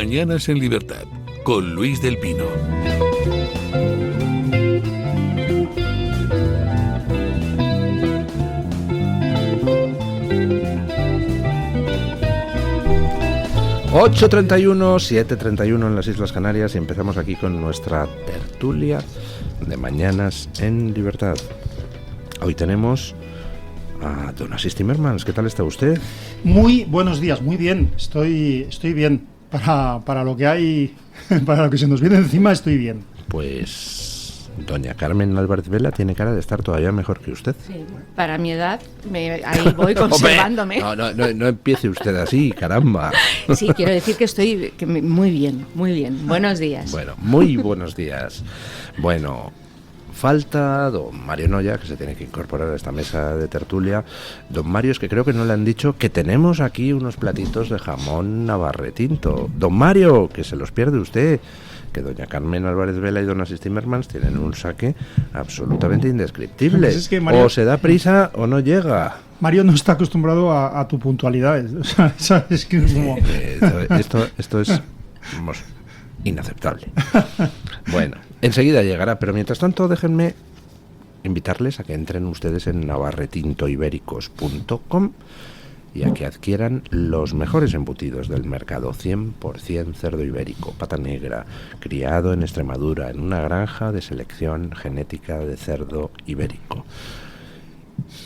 Mañanas en Libertad, con Luis del Pino. ...8:31, 7:31 en las Islas Canarias... ...y empezamos aquí con nuestra tertulia... ...de Mañanas en Libertad. Hoy tenemos... a don Asís Timmermans. ¿Qué tal está usted? Muy buenos días, muy bien. Estoy bien. Para lo que hay... para lo que se nos viene encima, estoy bien. Pues... doña Carmen Álvarez Vela tiene cara de estar todavía mejor que usted. Sí, para mi edad, ahí voy conservándome. No empiece usted así, caramba. Sí, quiero decir que estoy muy bien, muy bien. Buenos días. Bueno, muy buenos días. Bueno, falta don Mario Noya, que se tiene que incorporar a esta mesa de tertulia. Don Mario, es que creo que no le han dicho que tenemos aquí unos platitos de jamón navarretinto. Don Mario, que se los pierde usted. Que doña Carmen Álvarez Vela y don Asís Timmermans tienen un saque absolutamente indescriptible. Pues es que Mario, o se da prisa o no llega. Mario no está acostumbrado a tu puntualidad. O sea, sabes que es como... Esto es vamos, inaceptable. Bueno, enseguida llegará, pero mientras tanto déjenme invitarles a que entren ustedes en navarretintoibéricos.com y a que adquieran los mejores embutidos del mercado, 100% cerdo ibérico, pata negra, criado en Extremadura, en una granja de selección genética de cerdo ibérico.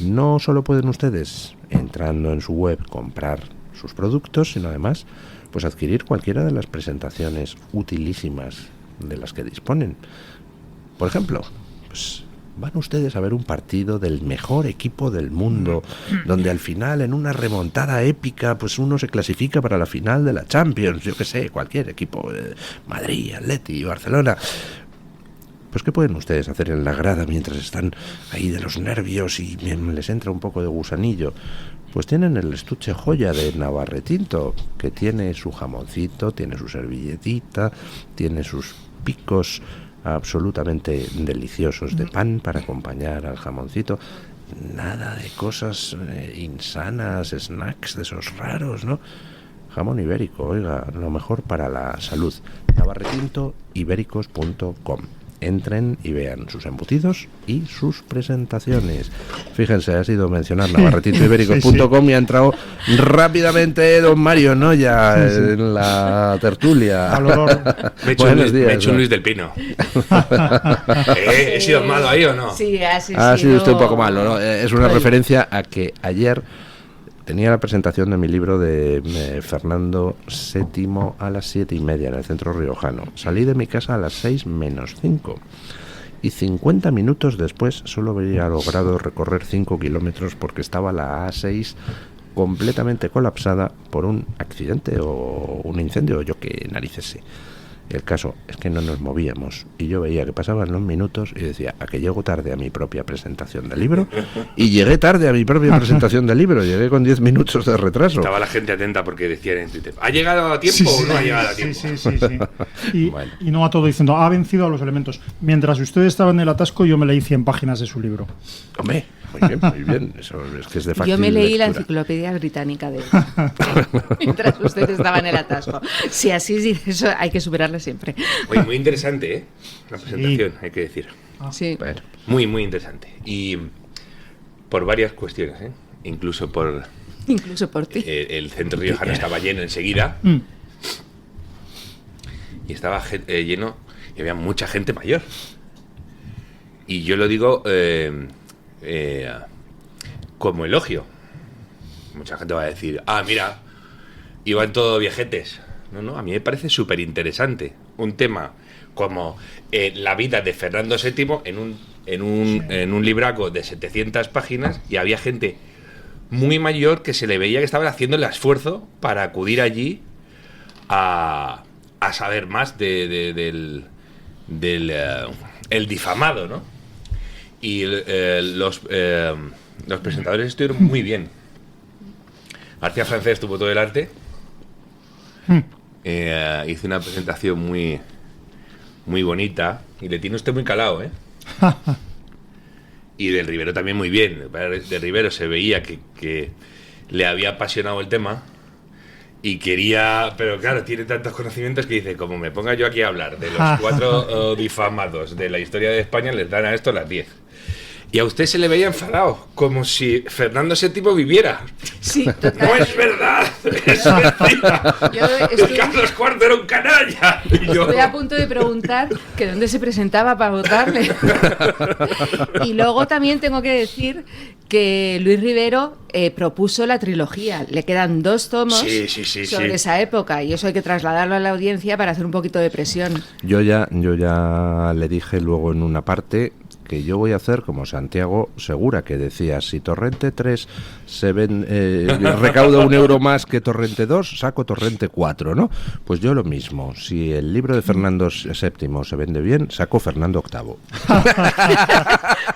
No solo pueden ustedes, entrando en su web, comprar sus productos, sino además, pues adquirir cualquiera de las presentaciones utilísimas de las que disponen. Por ejemplo, pues... van ustedes a ver un partido del mejor equipo del mundo, donde al final, en una remontada épica, pues uno se clasifica para la final de la Champions, yo que sé, cualquier equipo, Madrid, Atleti, Barcelona. Pues ¿qué pueden ustedes hacer en la grada mientras están ahí de los nervios y les entra un poco de gusanillo? Pues tienen el estuche joya de Navarretinto, que tiene su jamoncito, tiene su servilletita, tiene sus picos absolutamente deliciosos de pan para acompañar al jamoncito. Nada de cosas insanas, snacks de esos raros, ¿no? Jamón ibérico, oiga, lo mejor para la salud. navarretintoibéricos.com. Entren y vean sus embutidos y sus presentaciones. Fíjense, ha sido mencionar navarretintoibéricos.com y ha entrado rápidamente don Mario Noya en la tertulia. Me he hecho un Luis del Pino. ¿He sido malo ahí o no? Sí, ha sido usted un poco malo, ¿no? Es una referencia a que ayer tenía la presentación de mi libro de Fernando VII a las 7:30 en el centro riojano. Salí de mi casa a las 6 menos 5 y 50 minutos después solo había logrado recorrer 5 kilómetros porque estaba la A6 completamente colapsada por un accidente o un incendio, yo qué narices sé. El caso es que no nos movíamos y yo veía que pasaban los minutos y decía, ¿a que llego tarde a mi propia presentación del libro? Y llegué tarde a mi propia presentación del libro, llegué con 10 minutos de retraso. Estaba la gente atenta porque decían en Twitter, ¿ha llegado a tiempo o no ha llegado a tiempo? Sí. Y no va todo diciendo, ha vencido a los elementos. Mientras usted estaba en el atasco, yo me leí 100 páginas de su libro. Hombre, muy bien. Eso es que es de fácil Yo me leí lectura. la enciclopedia británica de él. Mientras usted estaba en el atasco. Si así es, eso hay que superarlo siempre. Oye, muy interesante, la presentación, hay que decir. Sí. Bueno. Muy, muy interesante. Y por varias cuestiones, incluso por ti. el centro riojano estaba lleno enseguida. Y estaba lleno y había mucha gente mayor. Y yo lo digo como elogio. Mucha gente va a decir, mira, iban todos viejetes. No, a mí me parece súper interesante un tema como la vida de Fernando VII en un libraco de 700 páginas, y había gente muy mayor que se le veía que estaban haciendo el esfuerzo para acudir allí a saber más del el difamado, ¿no? Y los presentadores estuvieron muy bien. García Francés tuvo todo el arte. Hizo una presentación muy bonita y le tiene usted muy calado, y del Rivero también muy bien. De Rivero se veía que le había apasionado el tema Y quería, pero claro, tiene tantos conocimientos que dice, como me ponga yo aquí a hablar de los 4 difamados de la historia de España, les dan a esto las 10. Y a usted se le veía enfadado, como si Fernando VII viviera. Sí, total. No es verdad, es mentira. Carlos IV era un canalla. Y yo... Estoy a punto de preguntar que dónde se presentaba para votarle. Y luego también tengo que decir que Luis Rivero propuso la trilogía. Le quedan 2 tomos sobre esa época y eso hay que trasladarlo a la audiencia para hacer un poquito de presión. Yo ya le dije luego en una parte que yo voy a hacer como Santiago Segura, que decía, si Torrente 3 recauda €1 más que Torrente 2, saco Torrente 4, ¿no? Pues yo lo mismo. Si el libro de Fernando VII se vende bien, saco Fernando VIII.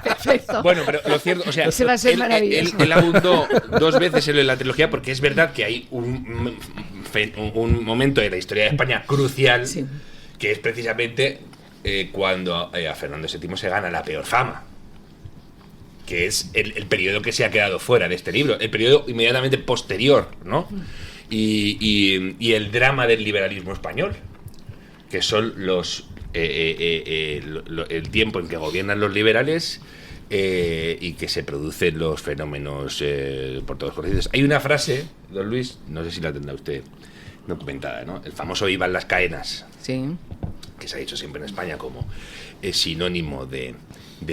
Perfecto. Bueno, pero lo cierto, o sea, ese va a ser maravilloso. Él abundó 2 veces en la trilogía porque es verdad que hay un momento de la historia de España crucial, sí, que es precisamente cuando a Fernando VII se gana la peor fama, que es el periodo que se ha quedado fuera de este libro, el periodo inmediatamente posterior, ¿no? Y el drama del liberalismo español, que son el tiempo en que gobiernan los liberales y que se producen los fenómenos por todos conocidos. Hay una frase, don Luis, no sé si la tendrá usted documentada, ¿no? El famoso "Vivan las caenas", sí, que se ha dicho siempre en España como sinónimo de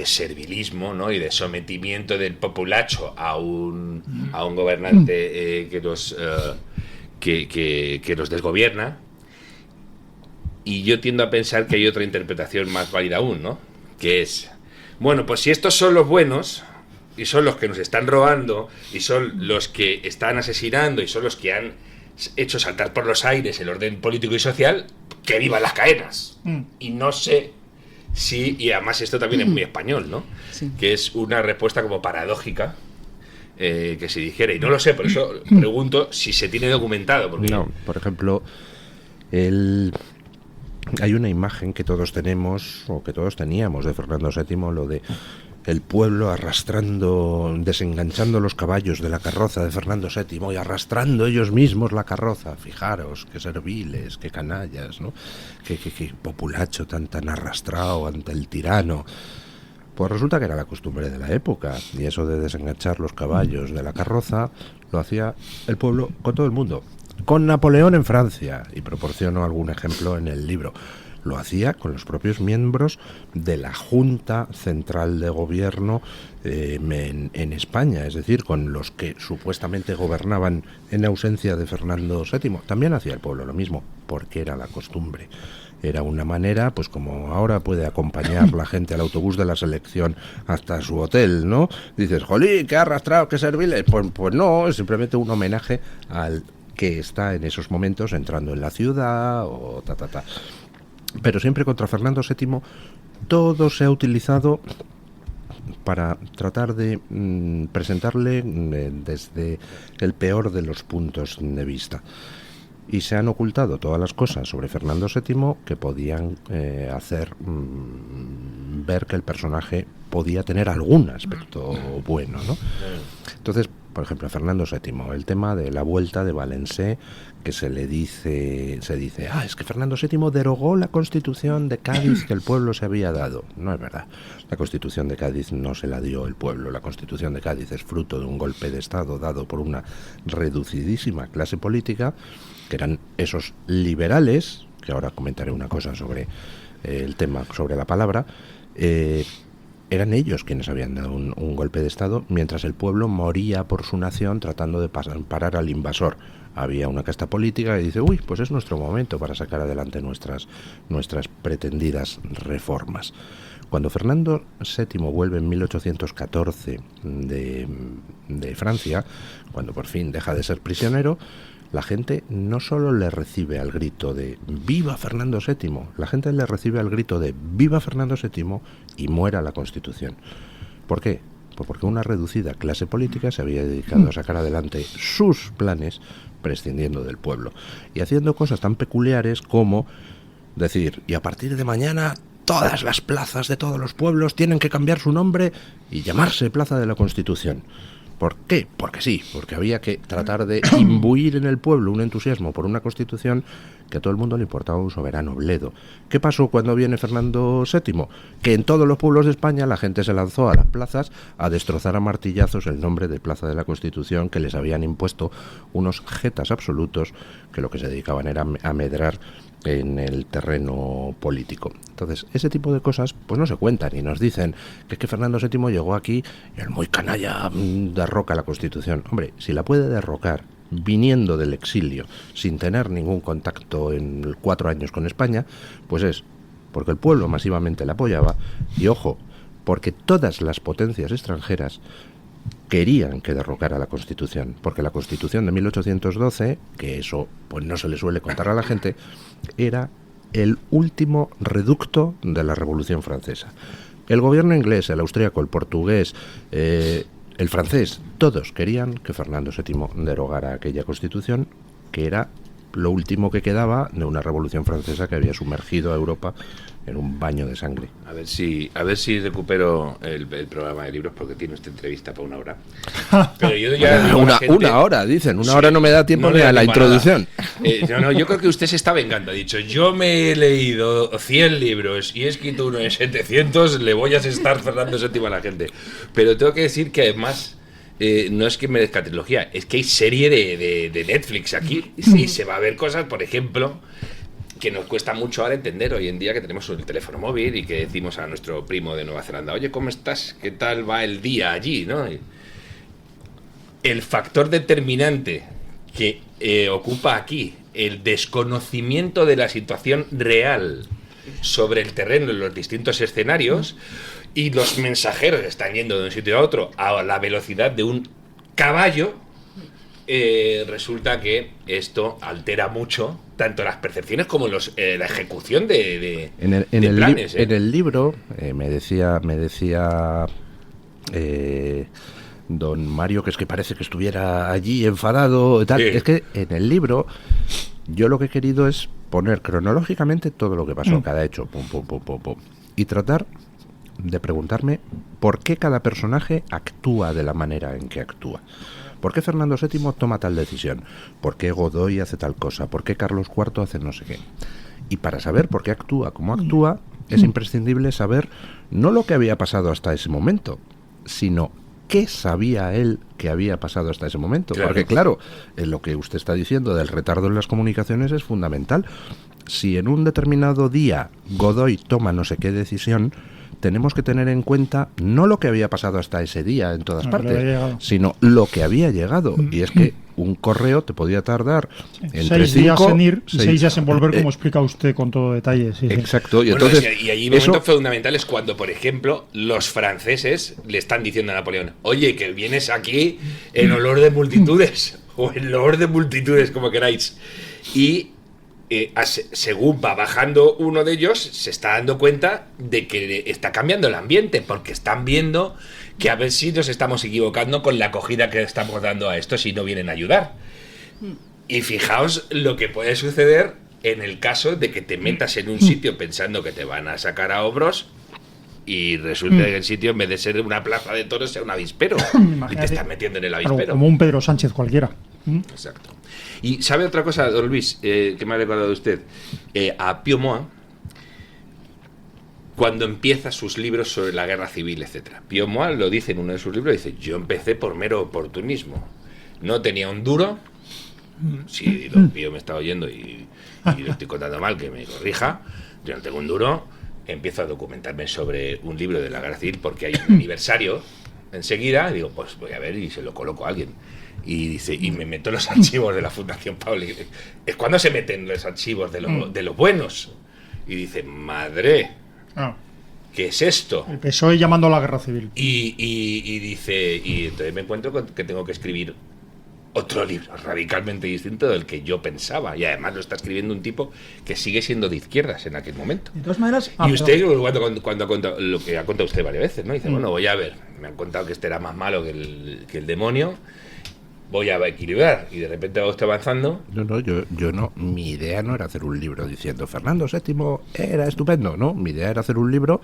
servilismo, ¿no? Y de sometimiento del populacho a un gobernante que los desgobierna. Y yo tiendo a pensar que hay otra interpretación más válida aún, ¿no? Que es, bueno, pues si estos son los buenos y son los que nos están robando y son los que están asesinando y son los que han hecho saltar por los aires el orden político y social, que vivan las caenas. Y no sé si, y además esto también es muy español, ¿no? Sí. Que es una respuesta como paradójica que se dijera, y no lo sé, por eso pregunto si se tiene documentado. Porque... No, por ejemplo, hay una imagen que todos tenemos, o que todos teníamos, de Fernando VII, lo de el pueblo arrastrando, desenganchando los caballos de la carroza de Fernando VII y arrastrando ellos mismos la carroza. Fijaros, qué serviles, qué canallas, ¿no? Qué populacho tan arrastrado ante el tirano. Pues resulta que era la costumbre de la época, y eso de desenganchar los caballos de la carroza lo hacía el pueblo con todo el mundo. Con Napoleón en Francia, y proporciono algún ejemplo en el libro. Lo hacía con los propios miembros de la Junta Central de Gobierno en España, es decir, con los que supuestamente gobernaban en ausencia de Fernando VII. También hacía el pueblo lo mismo, porque era la costumbre. Era una manera, pues como ahora puede acompañar la gente al autobús de la selección hasta su hotel, ¿no? Dices, jolín, qué arrastrado, qué serviles. Pues no, es simplemente un homenaje al que está en esos momentos entrando en la ciudad o ta. Pero siempre contra Fernando VII todo se ha utilizado para tratar de presentarle desde el peor de los puntos de vista. Y se han ocultado todas las cosas sobre Fernando VII que podían hacer ver que el personaje podía tener algún aspecto bueno, ¿no? Entonces, por ejemplo, a Fernando VII, el tema de la vuelta de Valencé, que se dice, es que Fernando VII derogó la Constitución de Cádiz que el pueblo se había dado. No es verdad. La Constitución de Cádiz no se la dio el pueblo. La Constitución de Cádiz es fruto de un golpe de Estado dado por una reducidísima clase política, que eran esos liberales, que ahora comentaré una cosa sobre el tema, sobre la palabra, eran ellos quienes habían dado un golpe de Estado, mientras el pueblo moría por su nación tratando de parar al invasor. Había una casta política que dice, uy, pues es nuestro momento para sacar adelante nuestras pretendidas reformas. Cuando Fernando VII vuelve en 1814 de Francia, cuando por fin deja de ser prisionero, la gente no solo le recibe al grito de ¡Viva Fernando VII!, la gente le recibe al grito de ¡Viva Fernando VII! Y muera la Constitución. ¿Por qué? Pues porque una reducida clase política se había dedicado a sacar adelante sus planes prescindiendo del pueblo y haciendo cosas tan peculiares como decir, y a partir de mañana todas las plazas de todos los pueblos tienen que cambiar su nombre y llamarse Plaza de la Constitución. ¿Por qué? Porque sí, porque había que tratar de imbuir en el pueblo un entusiasmo por una constitución que a todo el mundo le importaba un soberano bledo. ¿Qué pasó cuando viene Fernando VII? Que en todos los pueblos de España la gente se lanzó a las plazas a destrozar a martillazos el nombre de Plaza de la Constitución que les habían impuesto unos jetas absolutos que lo que se dedicaban era a medrar en el terreno político. Entonces, ese tipo de cosas pues no se cuentan y nos dicen que es que Fernando VII llegó aquí y el muy canalla derroca la Constitución. Hombre, si la puede derrocar viniendo del exilio sin tener ningún contacto en 4 años con España, pues es porque el pueblo masivamente la apoyaba y, ojo, porque todas las potencias extranjeras querían que derrocara la Constitución, porque la Constitución de 1812, que eso pues no se le suele contar a la gente, era el último reducto de la Revolución Francesa. El gobierno inglés, el austríaco, el portugués, el francés, todos querían que Fernando VII derogara aquella Constitución, que era lo último que quedaba de una Revolución Francesa que había sumergido a Europa en un baño de sangre. A ver si recupero el programa de libros, porque tiene esta entrevista para 1 hora. Pero yo ya digo a la gente, una hora, dicen. Una sí, hora no me da tiempo no ni a la introducción. No, yo creo que usted se está vengando. Ha dicho, yo me he leído 100 libros y he escrito uno en 700, le voy a estar Fernando VII a la gente. Pero tengo que decir que además... no es que merezca trilogía, es que hay serie de Netflix aquí y se va a ver cosas, por ejemplo, que nos cuesta mucho ahora entender hoy en día, que tenemos el teléfono móvil y que decimos a nuestro primo de Nueva Zelanda, oye, ¿cómo estás? ¿Qué tal va el día allí? ¿No? El factor determinante que ocupa aquí el desconocimiento de la situación real sobre el terreno en los distintos escenarios, y los mensajeros están yendo de un sitio a otro a la velocidad de un caballo, resulta que esto altera mucho tanto las percepciones como la ejecución de planes. En el libro me decía don Mario, que es que parece que estuviera allí enfadado, tal. Sí. Es que en el libro yo lo que he querido es poner cronológicamente todo lo que pasó, cada hecho, pum, pum, pum, pum, pum, y tratar de preguntarme por qué cada personaje actúa de la manera en que actúa. ¿Por qué Fernando VII toma tal decisión? ¿Por qué Godoy hace tal cosa? ¿Por qué Carlos IV hace no sé qué? Y para saber por qué actúa como actúa, es imprescindible saber no lo que había pasado hasta ese momento, sino qué sabía él que había pasado hasta ese momento. Claro. Porque claro, lo que usted está diciendo del retardo en las comunicaciones es fundamental. Si en un determinado día Godoy toma no sé qué decisión, tenemos que tener en cuenta no lo que había pasado hasta ese día en todas partes, sino lo que había llegado. Y es que un correo te podía tardar entre 6 días en ir, 6 días en volver, como explica usted con todo detalle. Sí, exacto. Y entonces, y ahí momentos fundamentales cuando, por ejemplo, los franceses le están diciendo a Napoleón, oye, que vienes aquí en olor de multitudes, o en olor de multitudes, como queráis. Y según va bajando uno de ellos, se está dando cuenta de que está cambiando el ambiente, porque están viendo que a ver si nos estamos equivocando con la acogida que estamos dando a esto si no vienen a ayudar. Y fijaos lo que puede suceder en el caso de que te metas en un sitio pensando que te van a sacar a hombros y resulta que el sitio, en vez de ser una plaza de toros, sea un avispero. Y te estás metiendo en el avispero. Como un Pedro Sánchez cualquiera. Exacto. Y ¿sabe otra cosa, don Luis, que me ha recordado usted? A Pío Moa, cuando empieza sus libros sobre la guerra civil, etcétera. Pío Moa lo dice en uno de sus libros, dice, yo empecé por mero oportunismo. No tenía un duro. Si don Pío me está oyendo y lo estoy contando mal, que me corrija. Yo no tengo un duro. Empiezo a documentarme sobre un libro de la guerra civil porque hay un aniversario enseguida. Y digo, pues voy a ver y se lo coloco a alguien. Y dice, y me meto en los archivos de la Fundación Pablo. Es cuando se meten los archivos de los buenos. Y dice, madre, ¿qué es esto? El PSOE llamando a la guerra civil. Y dice, y entonces me encuentro con que tengo que escribir otro libro radicalmente distinto del que yo pensaba. Y además lo está escribiendo un tipo que sigue siendo de izquierdas en aquel momento. De todas maneras, y usted, cuando ha contado lo que ha contado usted varias veces, ¿no? Dice, bueno, voy a ver, me han contado que este era más malo que el demonio. Voy a equilibrar, y de repente va usted avanzando. No, yo no, mi idea no era hacer un libro diciendo Fernando VII era estupendo, no, mi idea era hacer un libro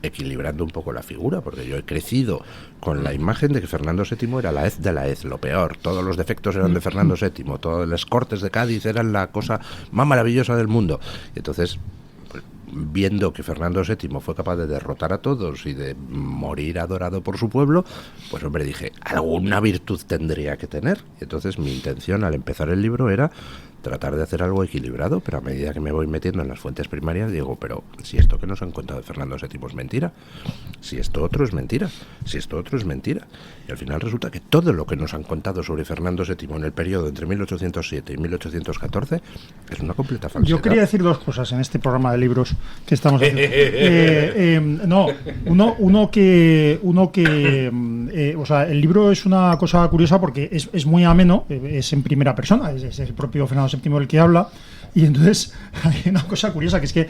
equilibrando un poco la figura, porque yo he crecido con la imagen de que Fernando VII era la hez de la hez, lo peor, todos los defectos eran de Fernando VII, todas las cortes de Cádiz eran la cosa más maravillosa del mundo. Y entonces, pues, viendo que Fernando VII fue capaz de derrotar a todos y de morir adorado por su pueblo, pues hombre, dije, alguna virtud tendría que tener. Y entonces mi intención al empezar el libro era tratar de hacer algo equilibrado, pero a medida que me voy metiendo en las fuentes primarias digo, pero si esto que nos han contado de Fernando VII es mentira, si esto otro es mentira, si esto otro es mentira. Y al final resulta que todo lo que nos han contado sobre Fernando VII en el periodo entre 1807 y 1814 es una completa falsedad. Yo quería decir dos cosas en este programa de libros que estamos haciendo. No, uno que o sea, el libro es una cosa curiosa porque es muy ameno, es en primera persona, es el propio Fernando VII el que habla, y entonces hay una cosa curiosa, que es que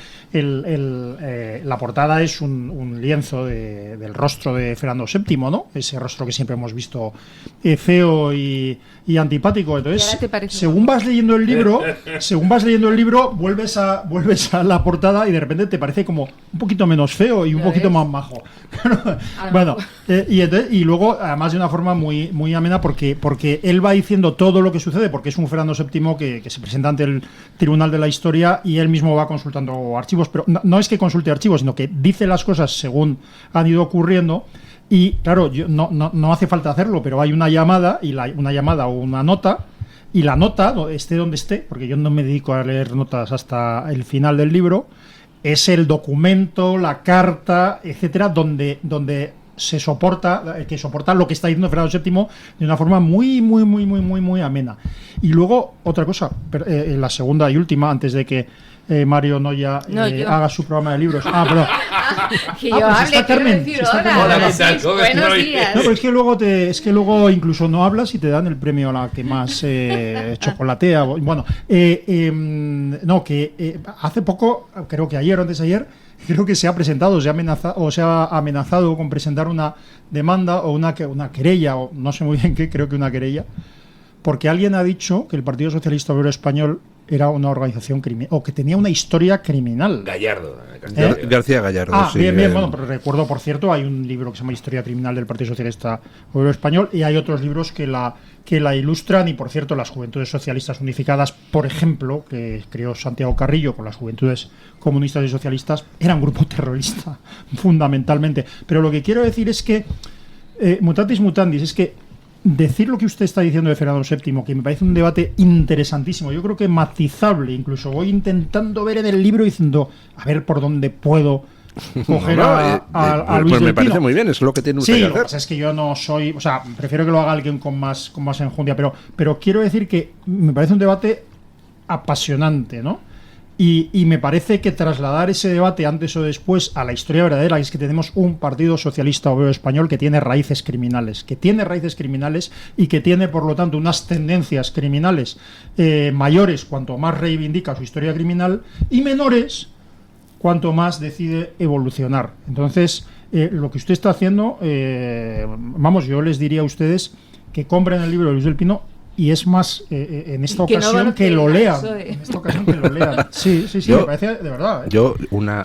la portada es un lienzo del rostro de Fernando VII, ¿no? Ese rostro que siempre hemos visto feo y antipático. Entonces, según vas leyendo el libro, vuelves a la portada y de repente te parece como un poquito menos feo y un poquito más majo. Bueno, y luego, además de una forma muy, muy amena, porque él va diciendo todo lo que sucede, porque es un Fernando VII que se presenta ante el Tribunal de la Historia y él mismo va consultando archivos, pero no es que consulte archivos, sino que dice las cosas según han ido ocurriendo. Y claro, no hace falta hacerlo, pero hay una llamada una llamada o una nota, y la nota, esté donde esté, porque yo no me dedico a leer notas hasta el final del libro, es el documento, la carta, etcétera, donde se soporta lo que está diciendo Fernando VII de una forma muy, muy, muy, muy, muy, muy amena. Y luego, otra cosa, la segunda y última, antes de que Mario Noya haga su programa de libros. Perdón. Que yo hable, quiero decir hola. Buenos días. No, pero es que luego incluso no hablas y te dan el premio a la que más chocolatea. Bueno, hace poco, creo que ayer o antes de ayer, creo que se ha presentado, se ha amenazado con presentar una demanda o una querella, o no sé muy bien qué, creo que una querella, porque alguien ha dicho que el Partido Socialista Obrero Español era una organización criminal, o que tenía una historia criminal. Gallardo. García Gallardo. Sí, bien. Bueno, pero recuerdo, por cierto, hay un libro que se llama Historia Criminal del Partido Socialista Obrero Español, y hay otros libros que la ilustran, y por cierto, las Juventudes Socialistas Unificadas, por ejemplo, que creó Santiago Carrillo con las Juventudes Comunistas y Socialistas, era un grupo terrorista, fundamentalmente. Pero lo que quiero decir es que, mutatis mutandis, es que decir lo que usted está diciendo de Fernando VII, que me parece un debate interesantísimo, yo creo que matizable, incluso voy intentando ver en el libro diciendo, a ver por dónde puedo coger a Luis pues me del parece Pino. Muy bien, es lo que tiene usted que hacer. Lo que pasa es que yo no soy, o sea, prefiero que lo haga alguien con más enjundia, pero quiero decir que me parece un debate apasionante, ¿no? Y me parece que trasladar ese debate antes o después a la historia verdadera, es que tenemos un Partido Socialista Obrero Español que tiene raíces criminales, y que tiene, por lo tanto, unas tendencias criminales mayores cuanto más reivindica su historia criminal, y menores cuanto más decide evolucionar. Entonces, lo que usted está haciendo, yo les diría a ustedes que compren el libro de Luis del Pino, y es más, en esta ocasión que lo lean. Sí, me parece de verdad. Yo, una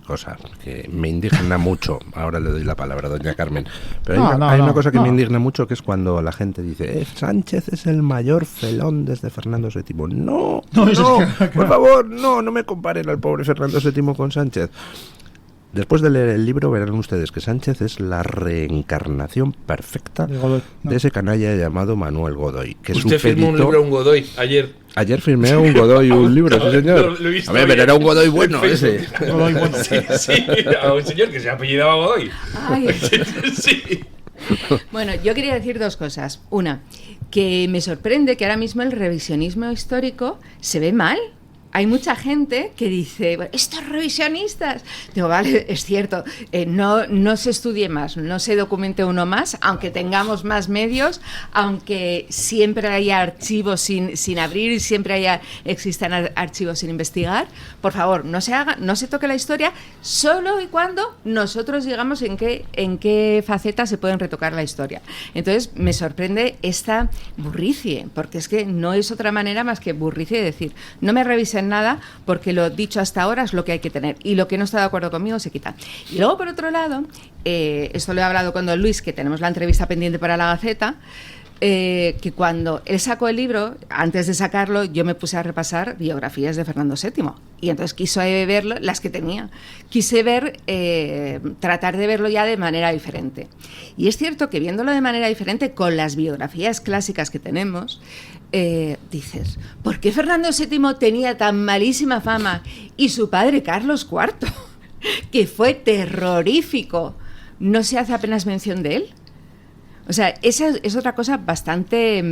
cosa que me indigna mucho, ahora le doy la palabra a doña Carmen, pero hay una cosa que me indigna mucho, que es cuando la gente dice, Sánchez es el mayor felón desde Fernando VII. No, por favor, no me comparen al pobre Fernando VII con Sánchez. Después de leer el libro verán ustedes que Sánchez es la reencarnación perfecta de ese canalla llamado Manuel Godoy. Que ¿Usted firmó un libro, un Godoy, ayer? Ayer firmé un Godoy, un libro, sí señor. Lo he visto a ver, pero era un Godoy bueno ese. Godoy bueno. Sí, a un señor que se apellidaba Godoy. Ay. Sí. Bueno, yo quería decir dos cosas. Una, que me sorprende que ahora mismo el revisionismo histórico se ve mal. Hay mucha gente que dice, estos revisionistas. Digo, vale, es cierto, no se estudie más, no se documente uno más, aunque tengamos más medios, aunque siempre haya archivos sin abrir y siempre existan archivos sin investigar. Por favor, no se toque la historia solo y cuando nosotros digamos en qué faceta se pueden retocar la historia. Entonces, me sorprende esta burricie, porque es que no es otra manera más que burricie de decir, no me revisen en nada, porque lo dicho hasta ahora es lo que hay que tener, y lo que no está de acuerdo conmigo se quita. Y luego, por otro lado, esto lo he hablado con don Luis, que tenemos la entrevista pendiente para la Gaceta, que cuando él sacó el libro, antes de sacarlo, yo me puse a repasar biografías de Fernando VII. Y entonces quise verlo, las que tenía. Quise tratar de verlo ya de manera diferente. Y es cierto que viéndolo de manera diferente, con las biografías clásicas que tenemos, dices, ¿por qué Fernando VII tenía tan malísima fama? Y su padre, Carlos IV, que fue terrorífico, ¿no se hace apenas mención de él? O sea, esa es otra cosa bastante...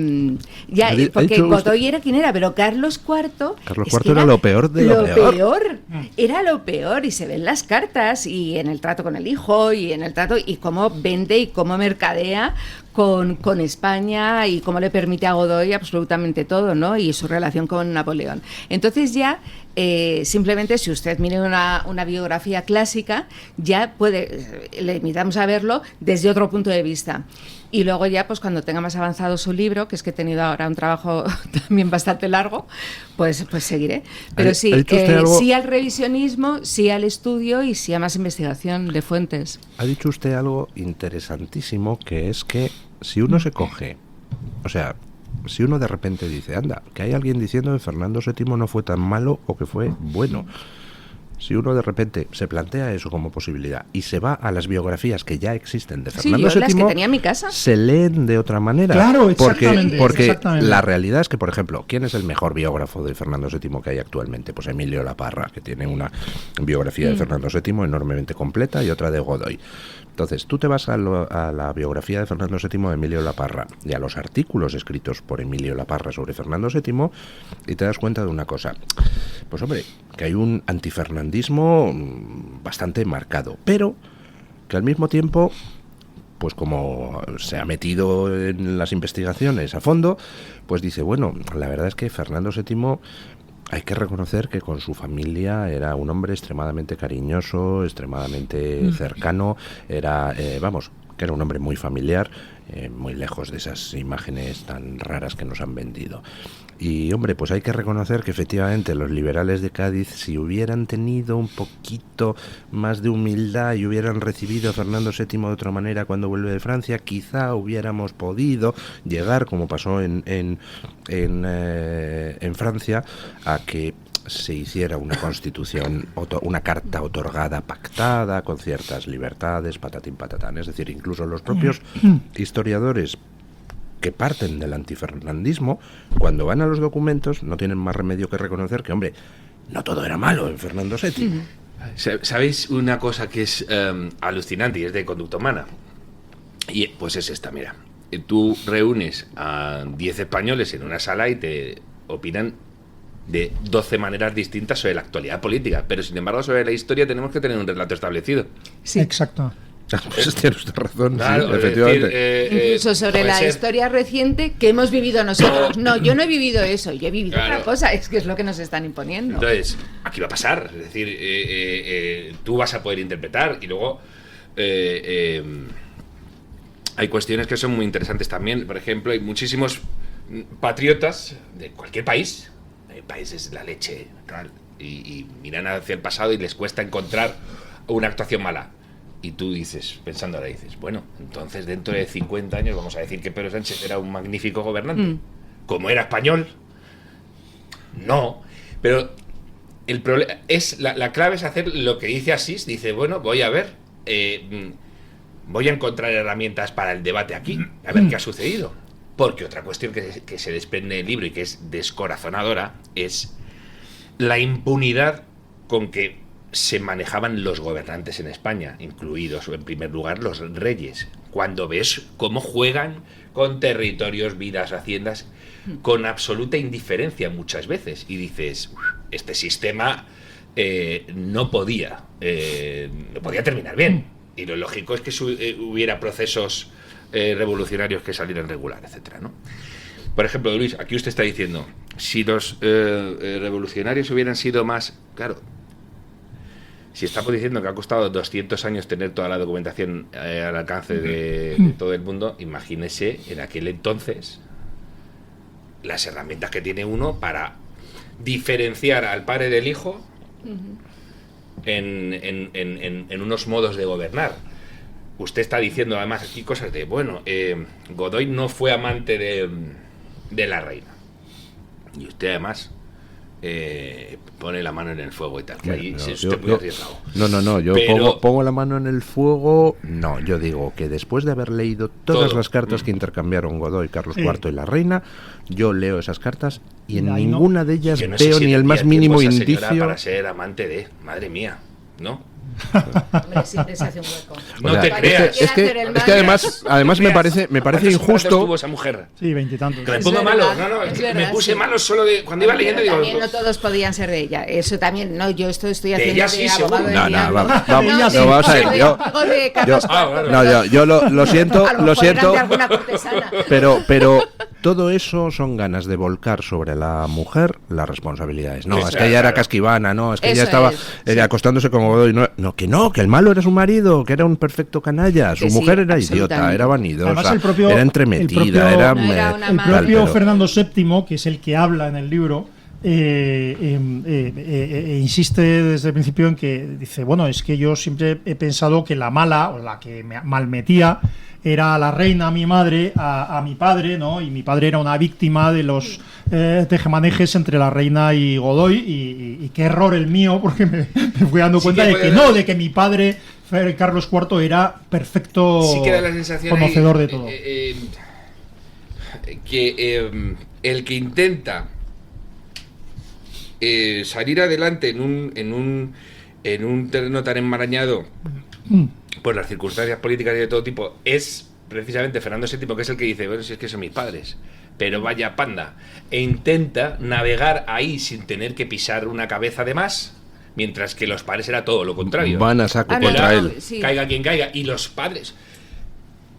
porque Godoy era quien era, pero Carlos IV... Carlos IV era lo peor de lo peor. Era lo peor, y se ven las cartas, y en el trato con el hijo, y en el trato, y cómo vende y cómo mercadea con España, y cómo le permite a Godoy absolutamente todo, ¿no? Y su relación con Napoleón. Entonces ya, simplemente, si usted mira una biografía clásica, ya le invitamos a verlo desde otro punto de vista. Y luego ya, pues cuando tenga más avanzado su libro, que es que he tenido ahora un trabajo también bastante largo, pues seguiré. Pero sí, sí al revisionismo, sí al estudio y sí a más investigación de fuentes. Ha dicho usted algo interesantísimo, que es que si uno se coge, o sea, si uno de repente dice, anda, que hay alguien diciendo que Fernando VII no fue tan malo o que fue bueno. Si uno de repente se plantea eso como posibilidad y se va a las biografías que ya existen de Fernando VII, las que tenía en mi casa, se leen de otra manera. Claro, exactamente. Porque la realidad es que, por ejemplo, ¿quién es el mejor biógrafo de Fernando VII que hay actualmente? Pues Emilio La Parra, que tiene una biografía de Fernando VII enormemente completa y otra de Godoy. Entonces, tú te vas a la biografía de Fernando VII de Emilio La Parra y a los artículos escritos por Emilio La Parra sobre Fernando VII y te das cuenta de una cosa. Pues hombre, que hay un antifernandismo bastante marcado, pero que al mismo tiempo, pues como se ha metido en las investigaciones a fondo, pues dice, bueno, la verdad es que Fernando VII... hay que reconocer que con su familia era un hombre extremadamente cariñoso, extremadamente cercano, que era un hombre muy familiar, muy lejos de esas imágenes tan raras que nos han vendido. Y, hombre, pues hay que reconocer que efectivamente los liberales de Cádiz, si hubieran tenido un poquito más de humildad y hubieran recibido a Fernando VII de otra manera cuando vuelve de Francia, quizá hubiéramos podido llegar, como pasó en Francia, a que se hiciera una constitución, una carta otorgada, pactada, con ciertas libertades, patatín patatán. Es decir, incluso los propios historiadores que parten del antifernandismo, cuando van a los documentos, no tienen más remedio que reconocer que, hombre, no todo era malo en Fernando VII. ¿Sabéis una cosa que es alucinante y es de conducta humana? Y pues es esta, mira. Tú reúnes a 10 españoles en una sala y te opinan de 12 maneras distintas sobre la actualidad política, pero sin embargo sobre la historia tenemos que tener un relato establecido. Sí, exacto. Pues tiene usted razón, claro, sí, efectivamente. Incluso sobre la historia reciente que hemos vivido nosotros. No, yo no he vivivido eso, yo he vivido otra cosa, es que es lo que nos están imponiendo. Entonces, aquí va a pasar, es decir, tú vas a poder interpretar y luego hay cuestiones que son muy interesantes también. Por ejemplo, hay muchísimos patriotas de cualquier país, el país es la leche, tal, y miran hacia el pasado y les cuesta encontrar una actuación mala. Y tú dices, pensando ahora, dices, bueno, entonces dentro de 50 años vamos a decir que Pedro Sánchez era un magnífico gobernante. ¿Como era español? No. Pero el problema es, la clave es hacer lo que dice Asís, dice, bueno, voy a ver, voy a encontrar herramientas para el debate aquí, a ver qué ha sucedido. Porque otra cuestión que se desprende del libro y que es descorazonadora es la impunidad con que se manejaban los gobernantes en España, incluidos en primer lugar los reyes, cuando ves cómo juegan con territorios, vidas, haciendas, con absoluta indiferencia muchas veces, y dices, este sistema no podía terminar bien, y lo lógico es que hubiera procesos revolucionarios que salieran regular, etcétera, ¿no? Por ejemplo, Luis, aquí usted está diciendo, si los revolucionarios hubieran sido más, claro, si estamos diciendo que ha costado 200 años tener toda la documentación al alcance de todo el mundo, imagínese en aquel entonces las herramientas que tiene uno para diferenciar al padre del hijo en unos modos de gobernar. Usted está diciendo además aquí cosas de, Godoy no fue amante de la reina. Y usted además pone la mano en el fuego y tal, que ahí sí usted muy arriesgado. No, yo Pero, pongo la mano en el fuego. No, yo digo que después de haber leído todas las cartas que intercambiaron Godoy, Carlos IV y la reina, yo leo esas cartas y en ninguna de ellas veo ni el más mínimo indicio para ser amante de, madre mía, ¿no? Hombre, siempre se hace un hueco. No te creas. Es que además me parece injusto. Esa mujer. Sí, 20 y tantos. Que me ponga malo. Me puse malo solo de cuando iba leyendo. Digo, también no todos podían ser de ella. Eso también, no, yo estoy haciendo ella sí, de abogado seguro. de Vamos a ver. Yo lo siento, pero todo eso son ganas de volcar sobre la mujer las responsabilidades. No, es que ella era casquivana, no, es que ella estaba acostándose con Godoy. No, que el malo era su marido, que era un perfecto canalla. Su mujer era idiota, era vanidosa, era entremetida, el propio Fernando VII, que es el que habla en el libro, insiste desde el principio en que dice, es que yo siempre he pensado que la mala, o la que me malmetía, era la reina, mi madre, a mi padre, ¿no? Y mi padre era una víctima de los tejemanejes entre la reina y Godoy, y qué error el mío, porque me fui dando cuenta de que mi padre, Carlos IV, era perfecto conocedor de todo. El que intenta salir adelante en un terreno tan enmarañado por las circunstancias políticas y de todo tipo es precisamente Fernando VII, que es el que dice, si es que son mis padres, pero vaya panda, e intenta navegar ahí sin tener que pisar una cabeza de más, mientras que los padres era todo lo contrario. Van a saco contra él. Sí. Caiga quien caiga. Y los padres,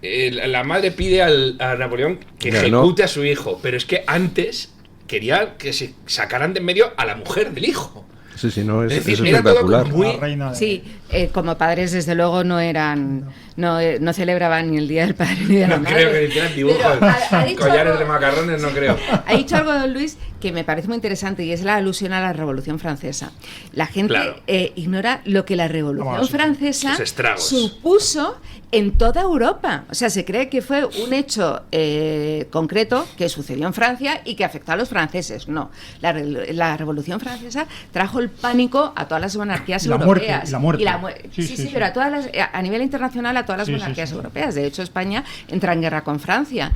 la madre pide a Napoleón que ejecute a su hijo, pero es que antes quería que se sacaran de en medio a la mujer del hijo. Sí, no, es decir, espectacular. Sí, como padres desde luego no eran, no celebraban ni el Día del Padre ni de la Madre. No creo que hicieran dibujos, collares de macarrones, no creo. Ha dicho algo, don Luis, que me parece muy interesante, y es la alusión a la Revolución Francesa. La gente ignora lo que la Revolución Francesa supuso en toda Europa. O sea, se cree que fue un hecho concreto que sucedió en Francia y que afectó a los franceses. No, la Revolución Francesa trajo el pánico a todas las monarquías europeas. La muerte. Sí, pero a nivel internacional a todas las monarquías europeas. De hecho, España entra en guerra con Francia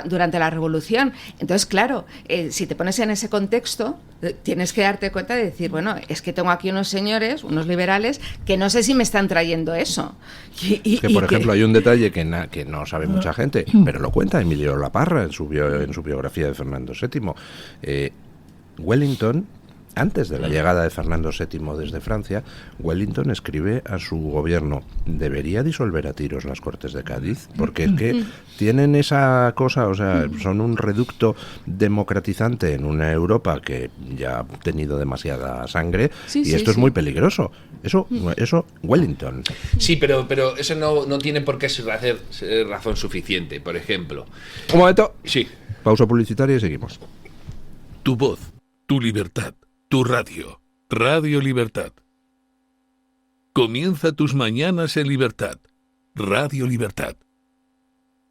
durante la Revolución. Entonces, claro, si te pones en ese contexto, tienes que darte cuenta de decir, es que tengo aquí unos señores, unos liberales, que no sé si me están trayendo eso. Por ejemplo, hay un detalle que no sabe mucha gente, pero lo cuenta Emilio Laparra en su biografía de Fernando VII. Wellington, antes de la llegada de Fernando VII desde Francia, Wellington escribe a su gobierno: debería disolver a tiros las Cortes de Cádiz, porque es que tienen esa cosa, o sea, son un reducto democratizante en una Europa que ya ha tenido demasiada sangre, y esto es muy peligroso. Eso Wellington. Sí, pero eso no tiene por qué ser razón suficiente. Por ejemplo, un momento. Sí. Pausa publicitaria y seguimos. Tu voz, tu libertad, tu radio. Radio Libertad. Comienza tus mañanas en libertad. Radio Libertad.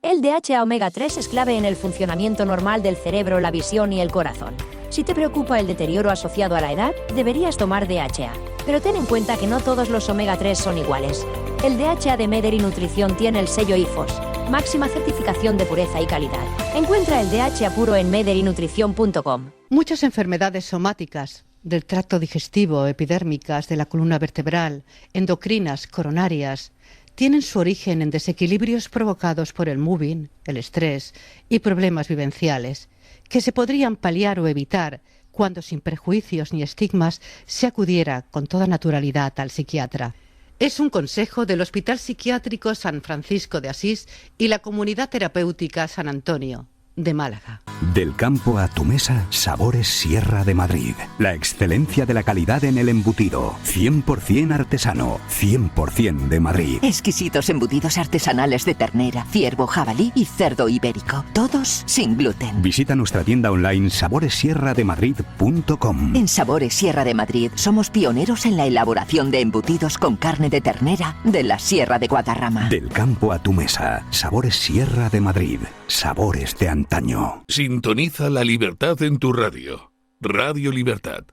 El DHA omega 3 es clave en el funcionamiento normal del cerebro, la visión y el corazón. Si te preocupa el deterioro asociado a la edad, deberías tomar DHA. Pero ten en cuenta que no todos los omega 3 son iguales. El DHA de Mederi Nutrición tiene el sello IFOS, máxima certificación de pureza y calidad. Encuentra el DHA puro en mederinutrición.com. Muchas enfermedades somáticas del tracto digestivo, epidérmicas, de la columna vertebral, endocrinas, coronarias, tienen su origen en desequilibrios provocados por el moving, el estrés y problemas vivenciales, que se podrían paliar o evitar cuando, sin prejuicios ni estigmas, se acudiera con toda naturalidad al psiquiatra. Es un consejo del Hospital Psiquiátrico San Francisco de Asís y la Comunidad Terapéutica San Antonio. de Málaga. Del campo a tu mesa, Sabores Sierra de Madrid. La excelencia de la calidad en el embutido. 100% artesano, 100% de Madrid. Exquisitos embutidos artesanales de ternera, ciervo, jabalí y cerdo ibérico. Todos sin gluten. Visita nuestra tienda online saboressierrademadrid.com. En Sabores Sierra de Madrid somos pioneros en la elaboración de embutidos con carne de ternera de la Sierra de Guadarrama. Del campo a tu mesa, Sabores Sierra de Madrid. Sabores de antaño. Sintoniza la libertad en tu radio. Radio Libertad.